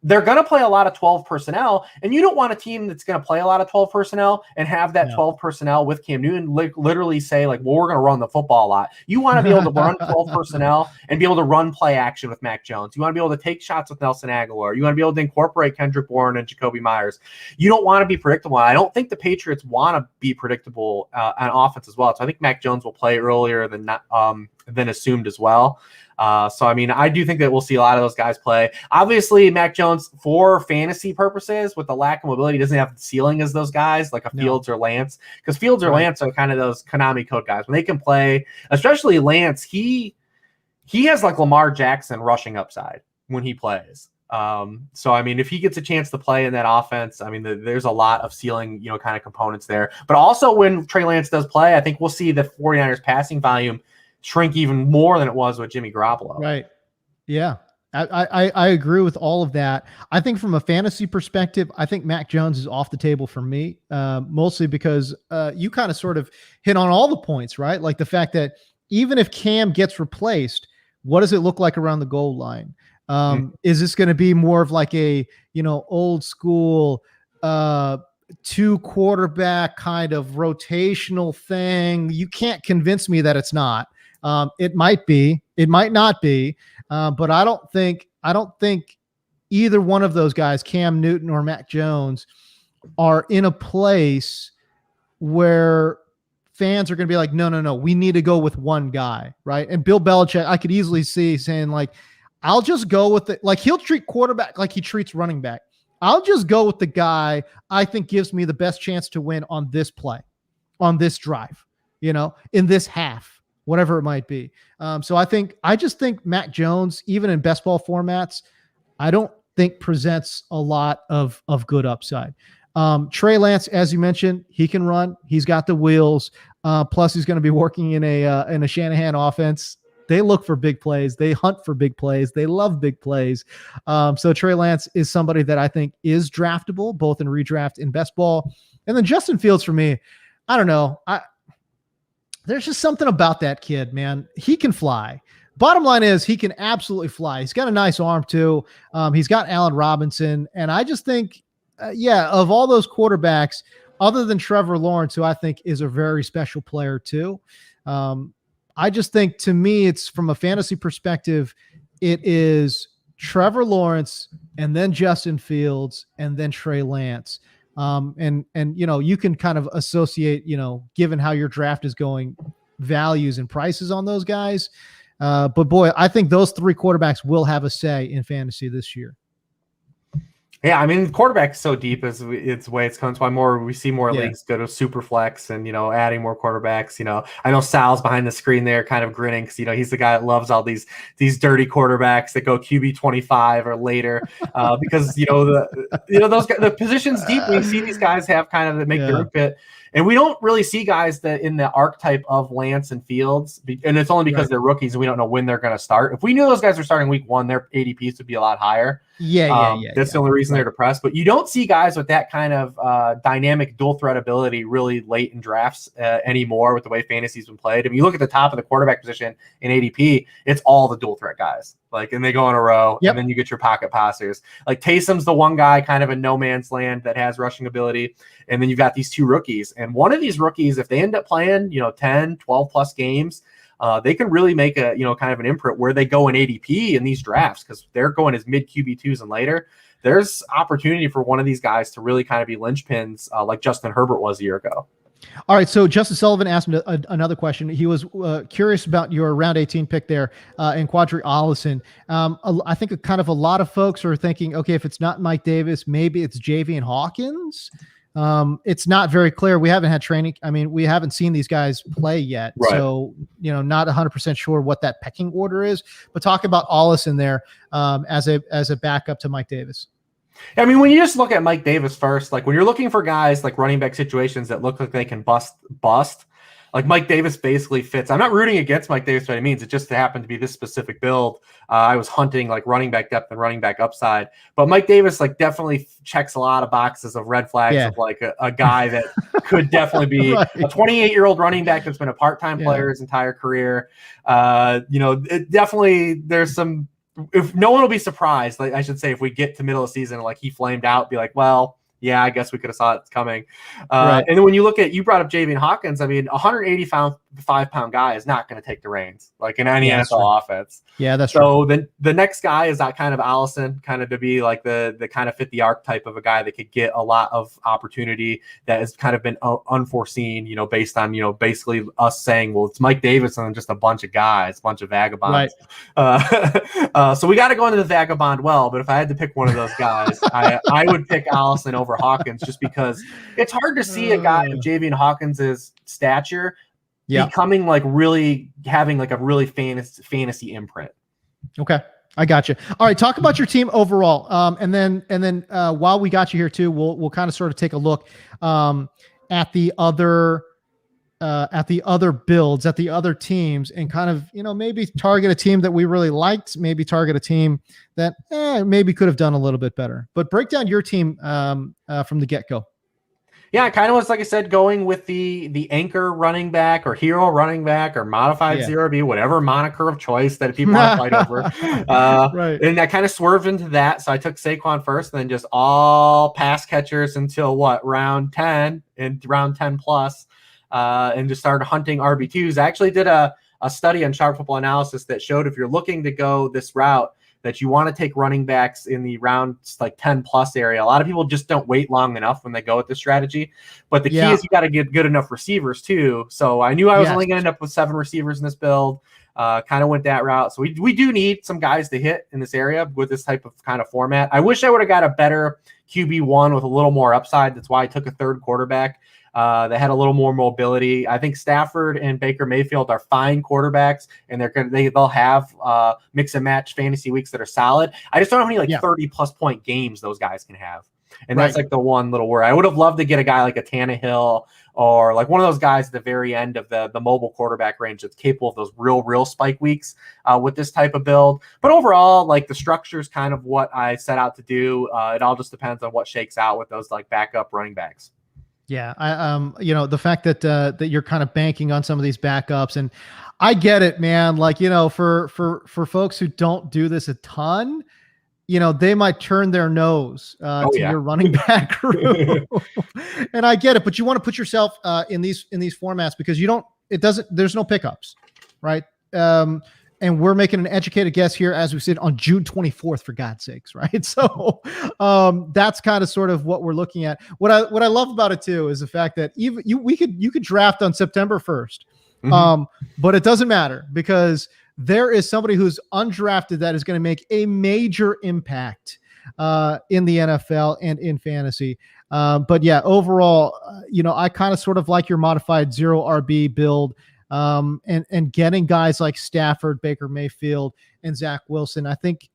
they're going to play a lot of 12 personnel, and you don't want a team that's going to play a lot of 12 personnel and have that 12 personnel with Cam Newton literally say like, well, we're going to run the football a lot. You want to be able to run 12 personnel and be able to run play action with Mac Jones. You want to be able to take shots with Nelson Aguilar. You want to be able to incorporate Kendrick Bourne and Jacoby Myers. You don't want to be predictable. I don't think the Patriots want to be predictable on offense as well. So I think Mac Jones will play earlier than assumed as well. So, I mean, I do think that we'll see a lot of those guys play. Obviously, Mac Jones, for fantasy purposes, with the lack of mobility, doesn't have the ceiling as those guys, like a Fields or Lance, because Fields or Lance are kind of those Konami code guys. When they can play, especially Lance, he has like Lamar Jackson rushing upside when he plays. So, I mean, if he gets a chance to play in that offense, I mean, there's a lot of ceiling, kind of components there. But also when Trey Lance does play, I think we'll see the 49ers passing volume shrink even more than it was with Jimmy Garoppolo. Right. Yeah. I agree with all of that. I think from a fantasy perspective, I think Mac Jones is off the table for me, mostly because you kind of sort of hit on all the points, right? Like the fact that even if Cam gets replaced, what does it look like around the goal line? Is this going to be more of like a, old school, 2 quarterback kind of rotational thing? You can't convince me that it's not. It might be, it might not be, but I don't think either one of those guys, Cam Newton or Mac Jones, are in a place where fans are going to be like, no, we need to go with one guy, right? And Bill Belichick, I could easily see saying like, I'll just go with it. Like he'll treat quarterback like he treats running back. I'll just go with the guy I think gives me the best chance to win on this play, on this drive, in this half, whatever it might be. So I just think Mac Jones, even in best ball formats, I don't think presents a lot of good upside. Trey Lance, as you mentioned, he can run. He's got the wheels. Plus he's going to be working in a Shanahan offense. They look for big plays. They hunt for big plays. They love big plays. So Trey Lance is somebody that I think is draftable, both in redraft and best ball. And then Justin Fields, for me, I don't know. There's just something about that kid, man. He can fly. Bottom line is he can absolutely fly. He's got a nice arm too. He's got Allen Robinson. And I just think, of all those quarterbacks, other than Trevor Lawrence, who I think is a very special player too, I just think, to me, it's from a fantasy perspective, it is Trevor Lawrence and then Justin Fields and then Trey Lance. And you can kind of associate, given how your draft is going, values and prices on those guys. But boy, I think those 3 quarterbacks will have a say in fantasy this year. Yeah, I mean, quarterback is so deep as it's the way it's come. That's why we see more leagues go to super flex and, adding more quarterbacks. I know Sal's behind the screen there kind of grinning because, he's the guy that loves all these dirty quarterbacks that go QB 25 or later because, those guys, the position's deep. We see these guys have kind of that make their fit. And we don't really see guys that in the archetype of Lance and Fields, and it's only because they're rookies and we don't know when they're going to start. If we knew those guys were starting week 1, their ADPs would be a lot higher. That's the only reason they're depressed. But you don't see guys with that kind of dynamic dual threat ability really late in drafts anymore with the way fantasy's been played. If you look at the top of the quarterback position in ADP, it's all the dual threat guys. And they go in a row, and then you get your pocket passers. Like Taysom's the one guy kind of in no man's land that has rushing ability. And then you've got these 2 rookies. And one of these rookies, if they end up playing, 10, 12 plus games, they can really make a, kind of an imprint where they go in ADP in these drafts because they're going as mid QB2s and later. There's opportunity for one of these guys to really kind of be linchpins like Justin Herbert was a year ago. All right, so Justin Sullivan asked me another question. He was curious about your round 18 pick there in Quadri Allison. I think a lot of folks are thinking, okay, if it's not Mike Davis, maybe it's Javian Hawkins. It's not very clear. We haven't had training. I mean, we haven't seen these guys play yet. Right. So, not 100% sure what that pecking order is, but talk about Allison there as a backup to Mike Davis. I mean, when you just look at Mike Davis first, like when you're looking for guys like running back situations that look like they can bust, like Mike Davis basically fits. I'm not rooting against Mike Davis by any means. It just happened to be this specific build. I was hunting like running back depth and running back upside, but Mike Davis like definitely checks a lot of boxes of red flags of like a guy that could definitely be a 28-year-old running back that's been a part-time player his entire career. It definitely there's some. If no one will be surprised, like I should say, if we get to middle of the season, like he flamed out, be like, well, yeah, I guess we could have saw it's coming. And then when you look at, you brought up Javian Hawkins, I mean, 185-pound guy is not going to take the reins, like in any NFL offense. Yeah, that's so true. Then the next guy is that kind of Allison, kind of to be like the kind of fit the archetype of a guy that could get a lot of opportunity that has kind of been unforeseen, based on, basically us saying, well, it's Mike Davis and just a bunch of guys, a bunch of vagabonds. So we got to go into the vagabond well, but if I had to pick one of those guys, I would pick Allison over Hawkins just because it's hard to see a guy of Javian Hawkins's stature becoming like really having like a really fantasy imprint. Okay. I got you. All right. Talk about your team overall. And then while we got you here too, we'll kind of sort of take a look at the other builds, at the other teams, and kind of, maybe target a team that we really liked, maybe target a team that maybe could have done a little bit better. But break down your team from the get-go. Yeah, it kind of was, like I said, going with the anchor running back or hero running back or modified 0B, whatever moniker of choice that people want to fight over. And I kind of swerved into that. So I took Saquon first and then just all pass catchers until round 10 and round 10 plus. And just started hunting RB2s. I actually did a study on Sharp Football Analysis that showed if you're looking to go this route, that you want to take running backs in the round like 10 plus area. A lot of people just don't wait long enough when they go with this strategy. But the key is you got to get good enough receivers too. So I knew I was only going to end up with 7 receivers in this build. Kind of went that route. So we do need some guys to hit in this area with this type of kind of format. I wish I would have got a better QB1 with a little more upside. That's why I took a third quarterback. That had a little more mobility. I think Stafford and Baker Mayfield are fine quarterbacks, and they'll have mix and match fantasy weeks that are solid. I just don't know how many 30+ point games those guys can have, and that's like the one little worry. I would have loved to get a guy like a Tannehill or like one of those guys at the very end of the mobile quarterback range that's capable of those real spike weeks with this type of build. But overall, like the structure is kind of what I set out to do. It all just depends on what shakes out with those like backup running backs. Yeah. The fact that you're kind of banking on some of these backups, and I get it, man. Like, for folks who don't do this a ton, they might turn their nose to your running back room. And I get it, but you want to put yourself in these formats because there's no pickups, right? and we're making an educated guess here as we sit on June 24th, for God's sakes, right? So that's kind of sort of what we're looking at. What I love about it too is the fact that even you could draft on September 1st, but it doesn't matter because there is somebody who's undrafted that is going to make a major impact in the NFL and in fantasy. But yeah, overall, I kind of sort of like your modified 0 RB build. And getting guys like Stafford, Baker Mayfield, and Zach Wilson, I think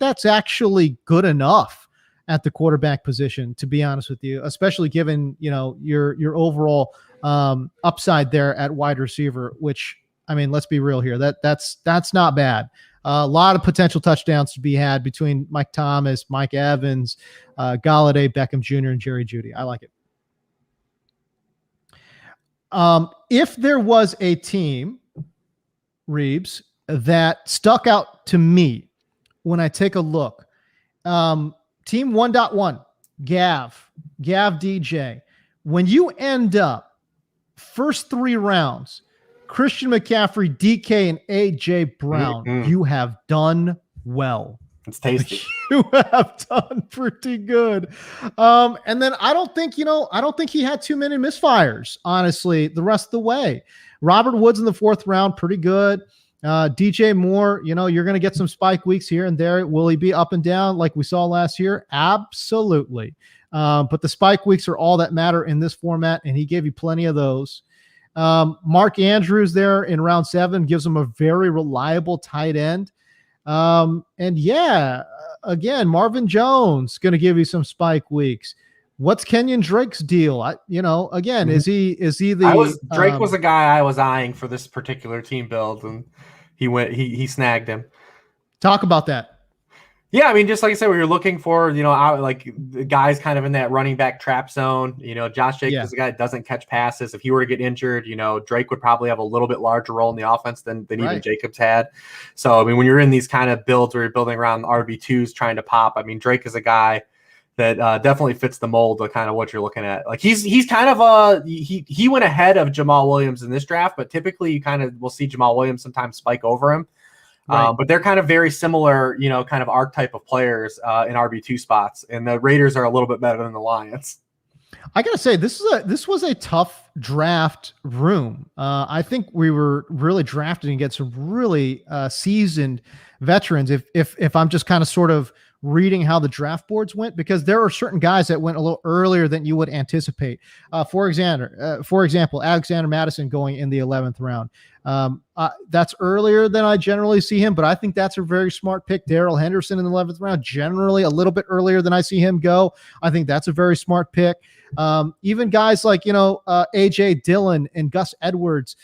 that's actually good enough at the quarterback position, to be honest with you, especially given, your overall upside there at wide receiver, which, I mean, let's be real here. That's not bad. A lot of potential touchdowns to be had between Mike Thomas, Mike Evans, Galladay, Beckham Jr., and Jerry Jeudy. I like it. If there was a team, Reeves, that stuck out to me when I take a look, team 1.1, Gav DJ, when you end up first 3 rounds, Christian McCaffrey, DK, and AJ Brown, you have done well. It's tasty. You have done pretty good. And then I don't think he had too many misfires, honestly, the rest of the way. Robert Woods in the 4th round, pretty good. DJ Moore, you're going to get some spike weeks here and there. Will he be up and down like we saw last year? Absolutely. But the spike weeks are all that matter in this format, and he gave you plenty of those. Mark Andrews there in round 7 gives him a very reliable tight end. And yeah, again, Marvin Jones going to give you some spike weeks. What's Kenyon Drake's deal? Again, is he the Drake was a guy I was eyeing for this particular team build, and he snagged him. Talk about that. Yeah, I mean, just like I said, we were looking for, like the guys kind of in that running back trap zone. Josh Jacobs is a guy that doesn't catch passes. If he were to get injured, Drake would probably have a little bit larger role in the offense than even Jacobs had. So, I mean, when you're in these kind of builds where you're building around RB2s trying to pop, I mean, Drake is a guy that definitely fits the mold of kind of what you're looking at. Like he's kind of he went ahead of Jamal Williams in this draft, but typically you kind of will see Jamal Williams sometimes spike over him. Right. But they're kind of very similar, kind of archetype of players in RB2 spots, and the Raiders are a little bit better than the Lions. I gotta say, this was a tough draft room. I think we were really drafting against some really seasoned veterans. If I'm just kind of sort of reading how the draft boards went, because there are certain guys that went a little earlier than you would anticipate. For example, Alexander Madison going in the 11th round. That's earlier than I generally see him, but I think that's a very smart pick. Darrell Henderson in the 11th round, generally a little bit earlier than I see him go. I think that's a very smart pick. Even guys like, AJ Dillon and Gus Edwards,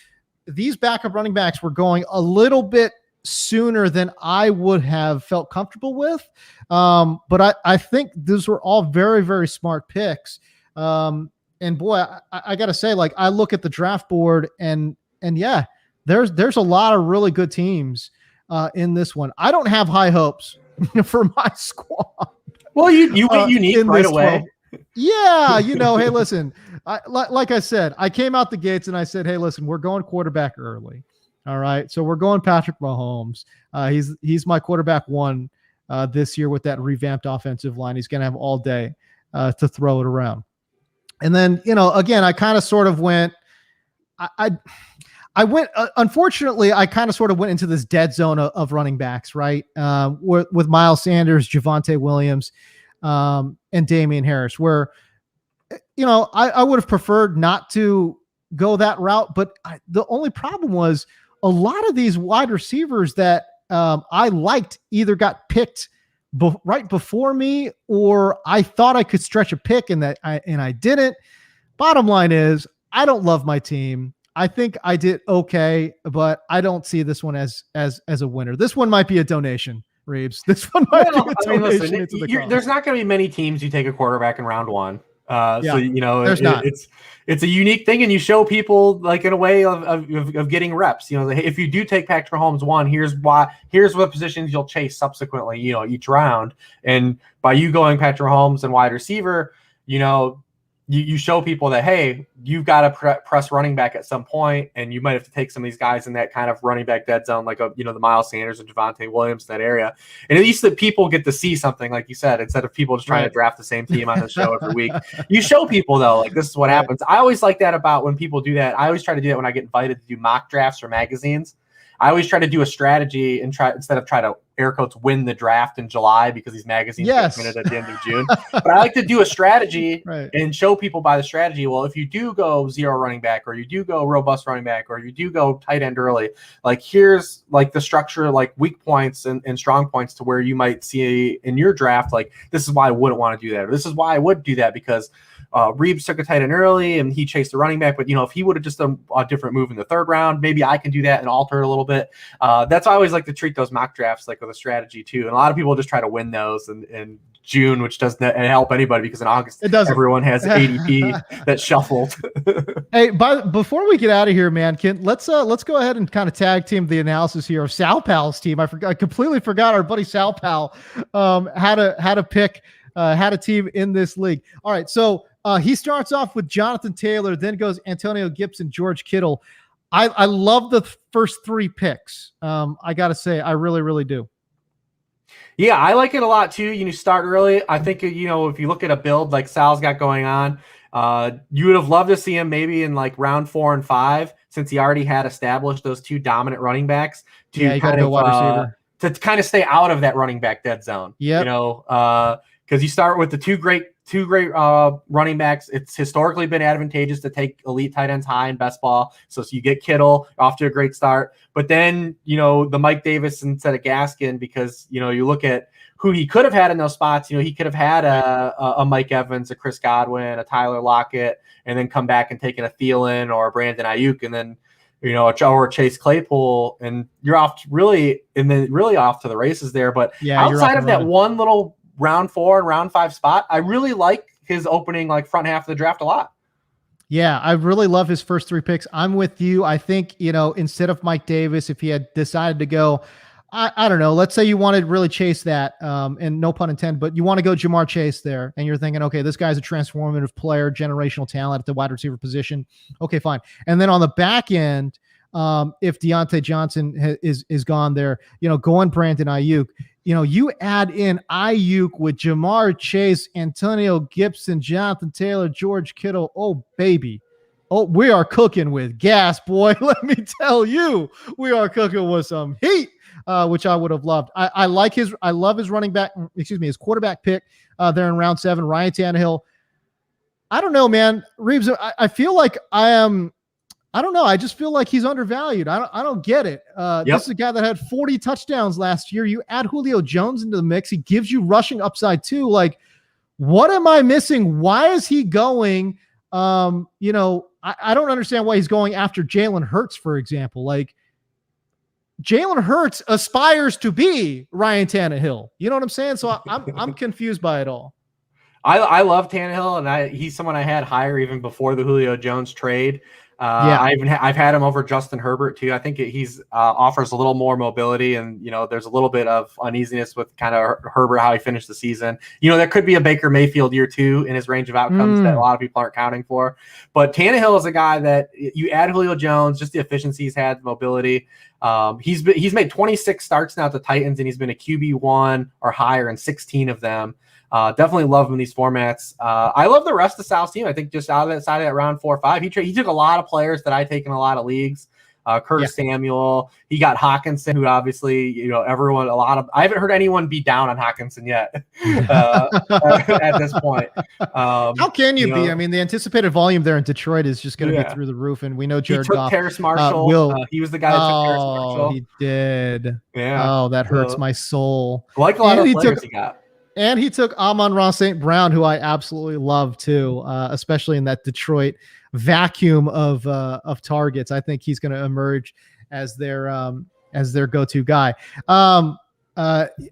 these backup running backs were going a little bit sooner than I would have felt comfortable with. But I think those were all very, very smart picks. And boy, I gotta say, like, I look at the draft board and yeah, there's a lot of really good teams in this one. I don't have high hopes for my squad. Well, you went unique right away. 12. Yeah, hey, listen, like I said, I came out the gates and I said, hey, listen, we're going quarterback early. All right, so we're going Patrick Mahomes. He's my quarterback 1 this year with that revamped offensive line. He's going to have all day to throw it around. And then, again, I kind of sort of went. I went. Unfortunately, I kind of sort of went into this dead zone of running backs, right? With Miles Sanders, Javonte Williams, and Damian Harris, where I would have preferred not to go that route, but the only problem was a lot of these wide receivers that I liked either got picked right before me, or I thought I could stretch a pick and I didn't. Bottom line is, I don't love my team. I think I did okay, but I don't see this one as a winner. This one might be a donation, Reeves. This one might be a donation. Listen, there's not going to be many teams you take a quarterback in round 1. So it's a unique thing, and you show people like in a way of getting reps. If you do take Patrick Mahomes 1, here's what positions you'll chase subsequently. Each round, and by you going Patrick Mahomes and wide receiver, you show people that, hey, you've got to press running back at some point, and you might have to take some of these guys in that kind of running back dead zone, like the Miles Sanders and Javonte Williams, that area. And at least that people get to see something, like you said, instead of people just trying to draft the same team on the show every week. You show people, though, like, this is what happens. I always like that about when people do that. I always try to do that when I get invited to do mock drafts or magazines. I always try to do a strategy and instead of try to air quotes win the draft in July, because these magazines get printed at the end of June. But I like to do a strategy and show people by the strategy. Well, if you do go zero running back, or you do go robust running back, or you do go tight end early, like, here's like the structure, like weak points and strong points to where you might see in your draft, like, this is why I wouldn't want to do that. Or this is why I would do that, because Reeves took a tight end early and he chased the running back. But, if he would have just done a different move in the third round, maybe I can do that and alter it a little bit. That's why I always like to treat those mock drafts like with a strategy too. And a lot of people just try to win those in June, which doesn't help anybody, because in August, everyone has ADP that's shuffled. Hey, before we get out of here, man, let's go ahead and kind of tag team the analysis here of Sal Pal's team. I completely forgot our buddy Sal Pal had a team in this league. All right, so he starts off with Jonathan Taylor, then goes Antonio Gibson, George Kittle. I love the first three picks. I got to say, I really, really do. Yeah, I like it a lot too. You start early. I think, if you look at a build like Sal's got going on, you would have loved to see him maybe in like round 4 and 5, since he already had established those two dominant running backs to kind of stay out of that running back dead zone. Yeah, because you start with the two great running backs. It's historically been advantageous to take elite tight ends high in best ball. So you get Kittle off to a great start, but then, the Mike Davis instead of Gaskin, because, you look at who he could have had in those spots. He could have had a Mike Evans, a Chris Godwin, a Tyler Lockett, and then come back and taken a Thielen or a Brandon Ayuk, and then, or Chase Claypool, and you're off really off to the races there. But outside of that one little round 4 and round 5 spot, I really like his opening, like, front half of the draft a lot. Yeah, I really love his first three picks. I'm with you. I think, instead of Mike Davis, if he had decided to go, I don't know, let's say you wanted to really chase that, and no pun intended, but you want to go Jamar Chase there, and you're thinking, okay, this guy's a transformative player, generational talent at the wide receiver position. Okay, fine. And then on the back end, if Deontay Johnson is gone there, going Brandon Ayuk, you add in Ayuk with Jamar Chase, Antonio Gibson, Jonathan Taylor, George Kittle. Oh, baby. Oh, we are cooking with gas, boy. Let me tell you, we are cooking with some heat, which I would have loved. I love his running back, his quarterback pick there in round 7, Ryan Tannehill. I don't know, man. Reeves, I feel like I don't know. I just feel like he's undervalued. I don't get it. This is a guy that had 40 touchdowns last year. You add Julio Jones into the mix. He gives you rushing upside too. Like, what am I missing? Why is he going? I don't understand why he's going after Jalen Hurts, for example. Like, Jalen Hurts aspires to be Ryan Tannehill. You know what I'm saying? So I'm confused by it all. I love Tannehill, and he's someone I had higher even before the Julio Jones trade. I've had him over Justin Herbert too. I think he's offers a little more mobility, and there's a little bit of uneasiness with kind of Herbert, how he finished the season. There could be a Baker Mayfield year 2 in his range of outcomes that a lot of people aren't counting for. But Tannehill is a guy that you add Julio Jones, just the efficiency he's had, mobility. He's made 26 starts now at the Titans, and he's been a QB1 or higher in 16 of them. Definitely love him in these formats. I love the rest of Sal's team. I think just out of that side of that round 4 or 5, he took a lot of players that I take in a lot of leagues. Curtis Samuel, he got Hawkinson, who obviously, I haven't heard anyone be down on Hawkinson yet at this point. How can you be? I mean, the anticipated volume there in Detroit is just going to be through the roof, and we know Jared Goff. Terrace Marshall. He was the guy that took Terrace Marshall. He did. Yeah. Oh, that hurts my soul. Like a lot of players he got. And he took Amon-Ra St. Brown, who I absolutely love too, especially in that Detroit vacuum of targets. I think he's going to emerge as their go-to guy.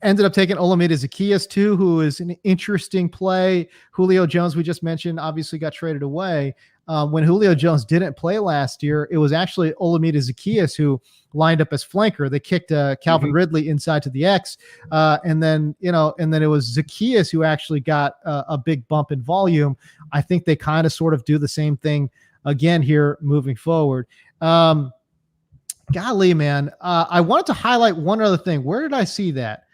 Ended up taking Olamide Zaccheaus too, who is an interesting play. Julio Jones, we just mentioned, obviously got traded away. When Julio Jones didn't play last year, it was actually Olamide Zaccheaus who lined up as flanker. They kicked Calvin Ridley inside to the X. And then it was Zaccheaus who actually got a big bump in volume. I think they kind of sort of do the same thing again here moving forward. Golly, man. I wanted to highlight one other thing. Where did I see that?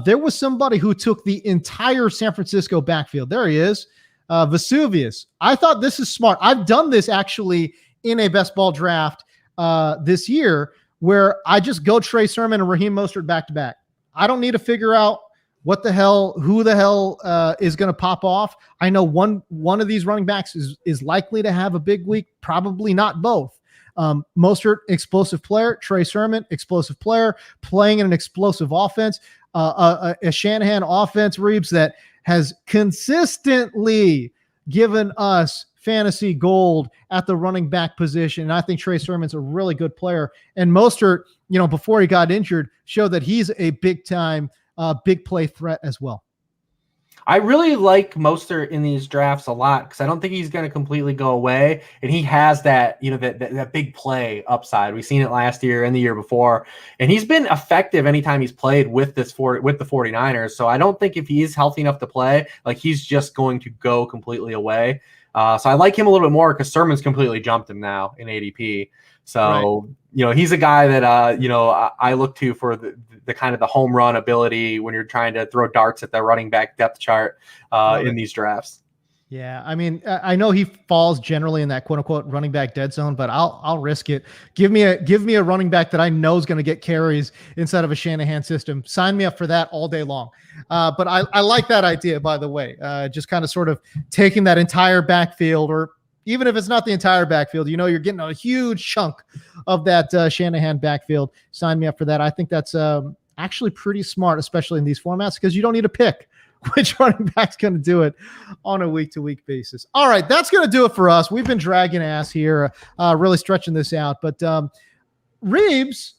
There was somebody who took the entire San Francisco backfield. There he is. Vesuvius. I thought this is smart. I've done this actually in a best ball draft this year where I just go Trey Sermon and Raheem Mostert back to back. I don't need to figure out who the hell is going to pop off. I know one of these running backs is likely to have a big week, probably not both. Mostert, explosive player. Trey Sermon, explosive player, playing in an explosive offense. A Shanahan offense, Reeves, that has consistently given us fantasy gold at the running back position. And I think Trey Sermon's a really good player. And Mostert, before he got injured, showed that he's a big-time, big play threat as well. I really like Mostert in these drafts a lot because I don't think he's going to completely go away. And he has that, that big play upside. We've seen it last year and the year before. And he's been effective anytime he's played with the 49ers. So I don't think if he is healthy enough to play, like he's just going to go completely away. So I like him a little bit more because Sermon's completely jumped him now in ADP. So, he's a guy that, I look to for the kind of the home run ability when you're trying to throw darts at the running back depth chart in these drafts. Yeah. I mean, I know he falls generally in that quote unquote running back dead zone, but I'll risk it. Give me a running back that I know is going to get carries inside of a Shanahan system. Sign me up for that all day long. But I like that idea, by the way, just kind of sort of taking that entire backfield, or even if it's not the entire backfield, you're getting a huge chunk of that Shanahan backfield. Sign me up for that. I think that's actually pretty smart, especially in these formats, because you don't need to pick which running back's going to do it on a week-to-week basis. All right, that's going to do it for us. We've been dragging ass here, really stretching this out. But Reeves,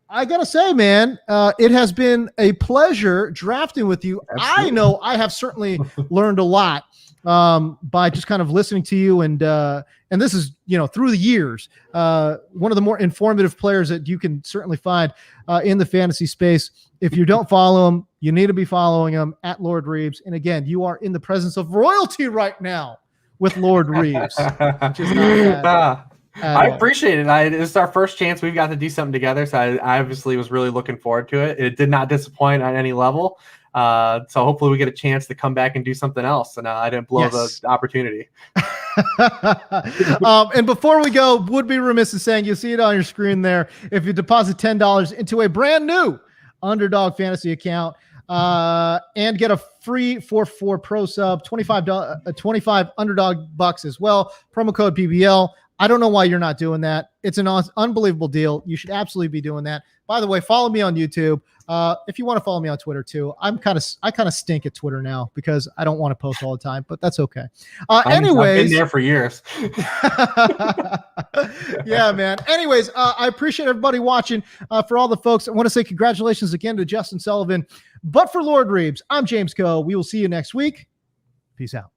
I got to say, man, it has been a pleasure drafting with you. Absolutely. I know I have certainly learned a lot by just kind of listening to you, and this is through the years one of the more informative players that you can certainly find in the fantasy space. If you don't follow him, you need to be following him at Lord Reeves. And again, you are in the presence of royalty right now with Lord Reeves. Which is not bad. I appreciate it. This is our first chance we've got to do something together, so I obviously was really looking forward to it. It did not disappoint on any level. So hopefully we get a chance to come back and do something else. And I didn't blow the opportunity. And before we go, would be remiss in saying, you'll see it on your screen there. If you deposit $10 into a brand new Underdog Fantasy account and get a free 4-4 Pro sub, 25 Underdog bucks as well. Promo code PBL. I don't know why you're not doing that. It's an unbelievable deal. You should absolutely be doing that. By the way, follow me on YouTube. If you want to follow me on Twitter too, I kind of stink at Twitter now because I don't want to post all the time, but that's okay. Anyways, I've been there for years. Yeah, man. Anyways, I appreciate everybody watching. For all the folks, I want to say congratulations again to Justin Sullivan. But for Lord Reeves, I'm James Koh. We will see you next week. Peace out.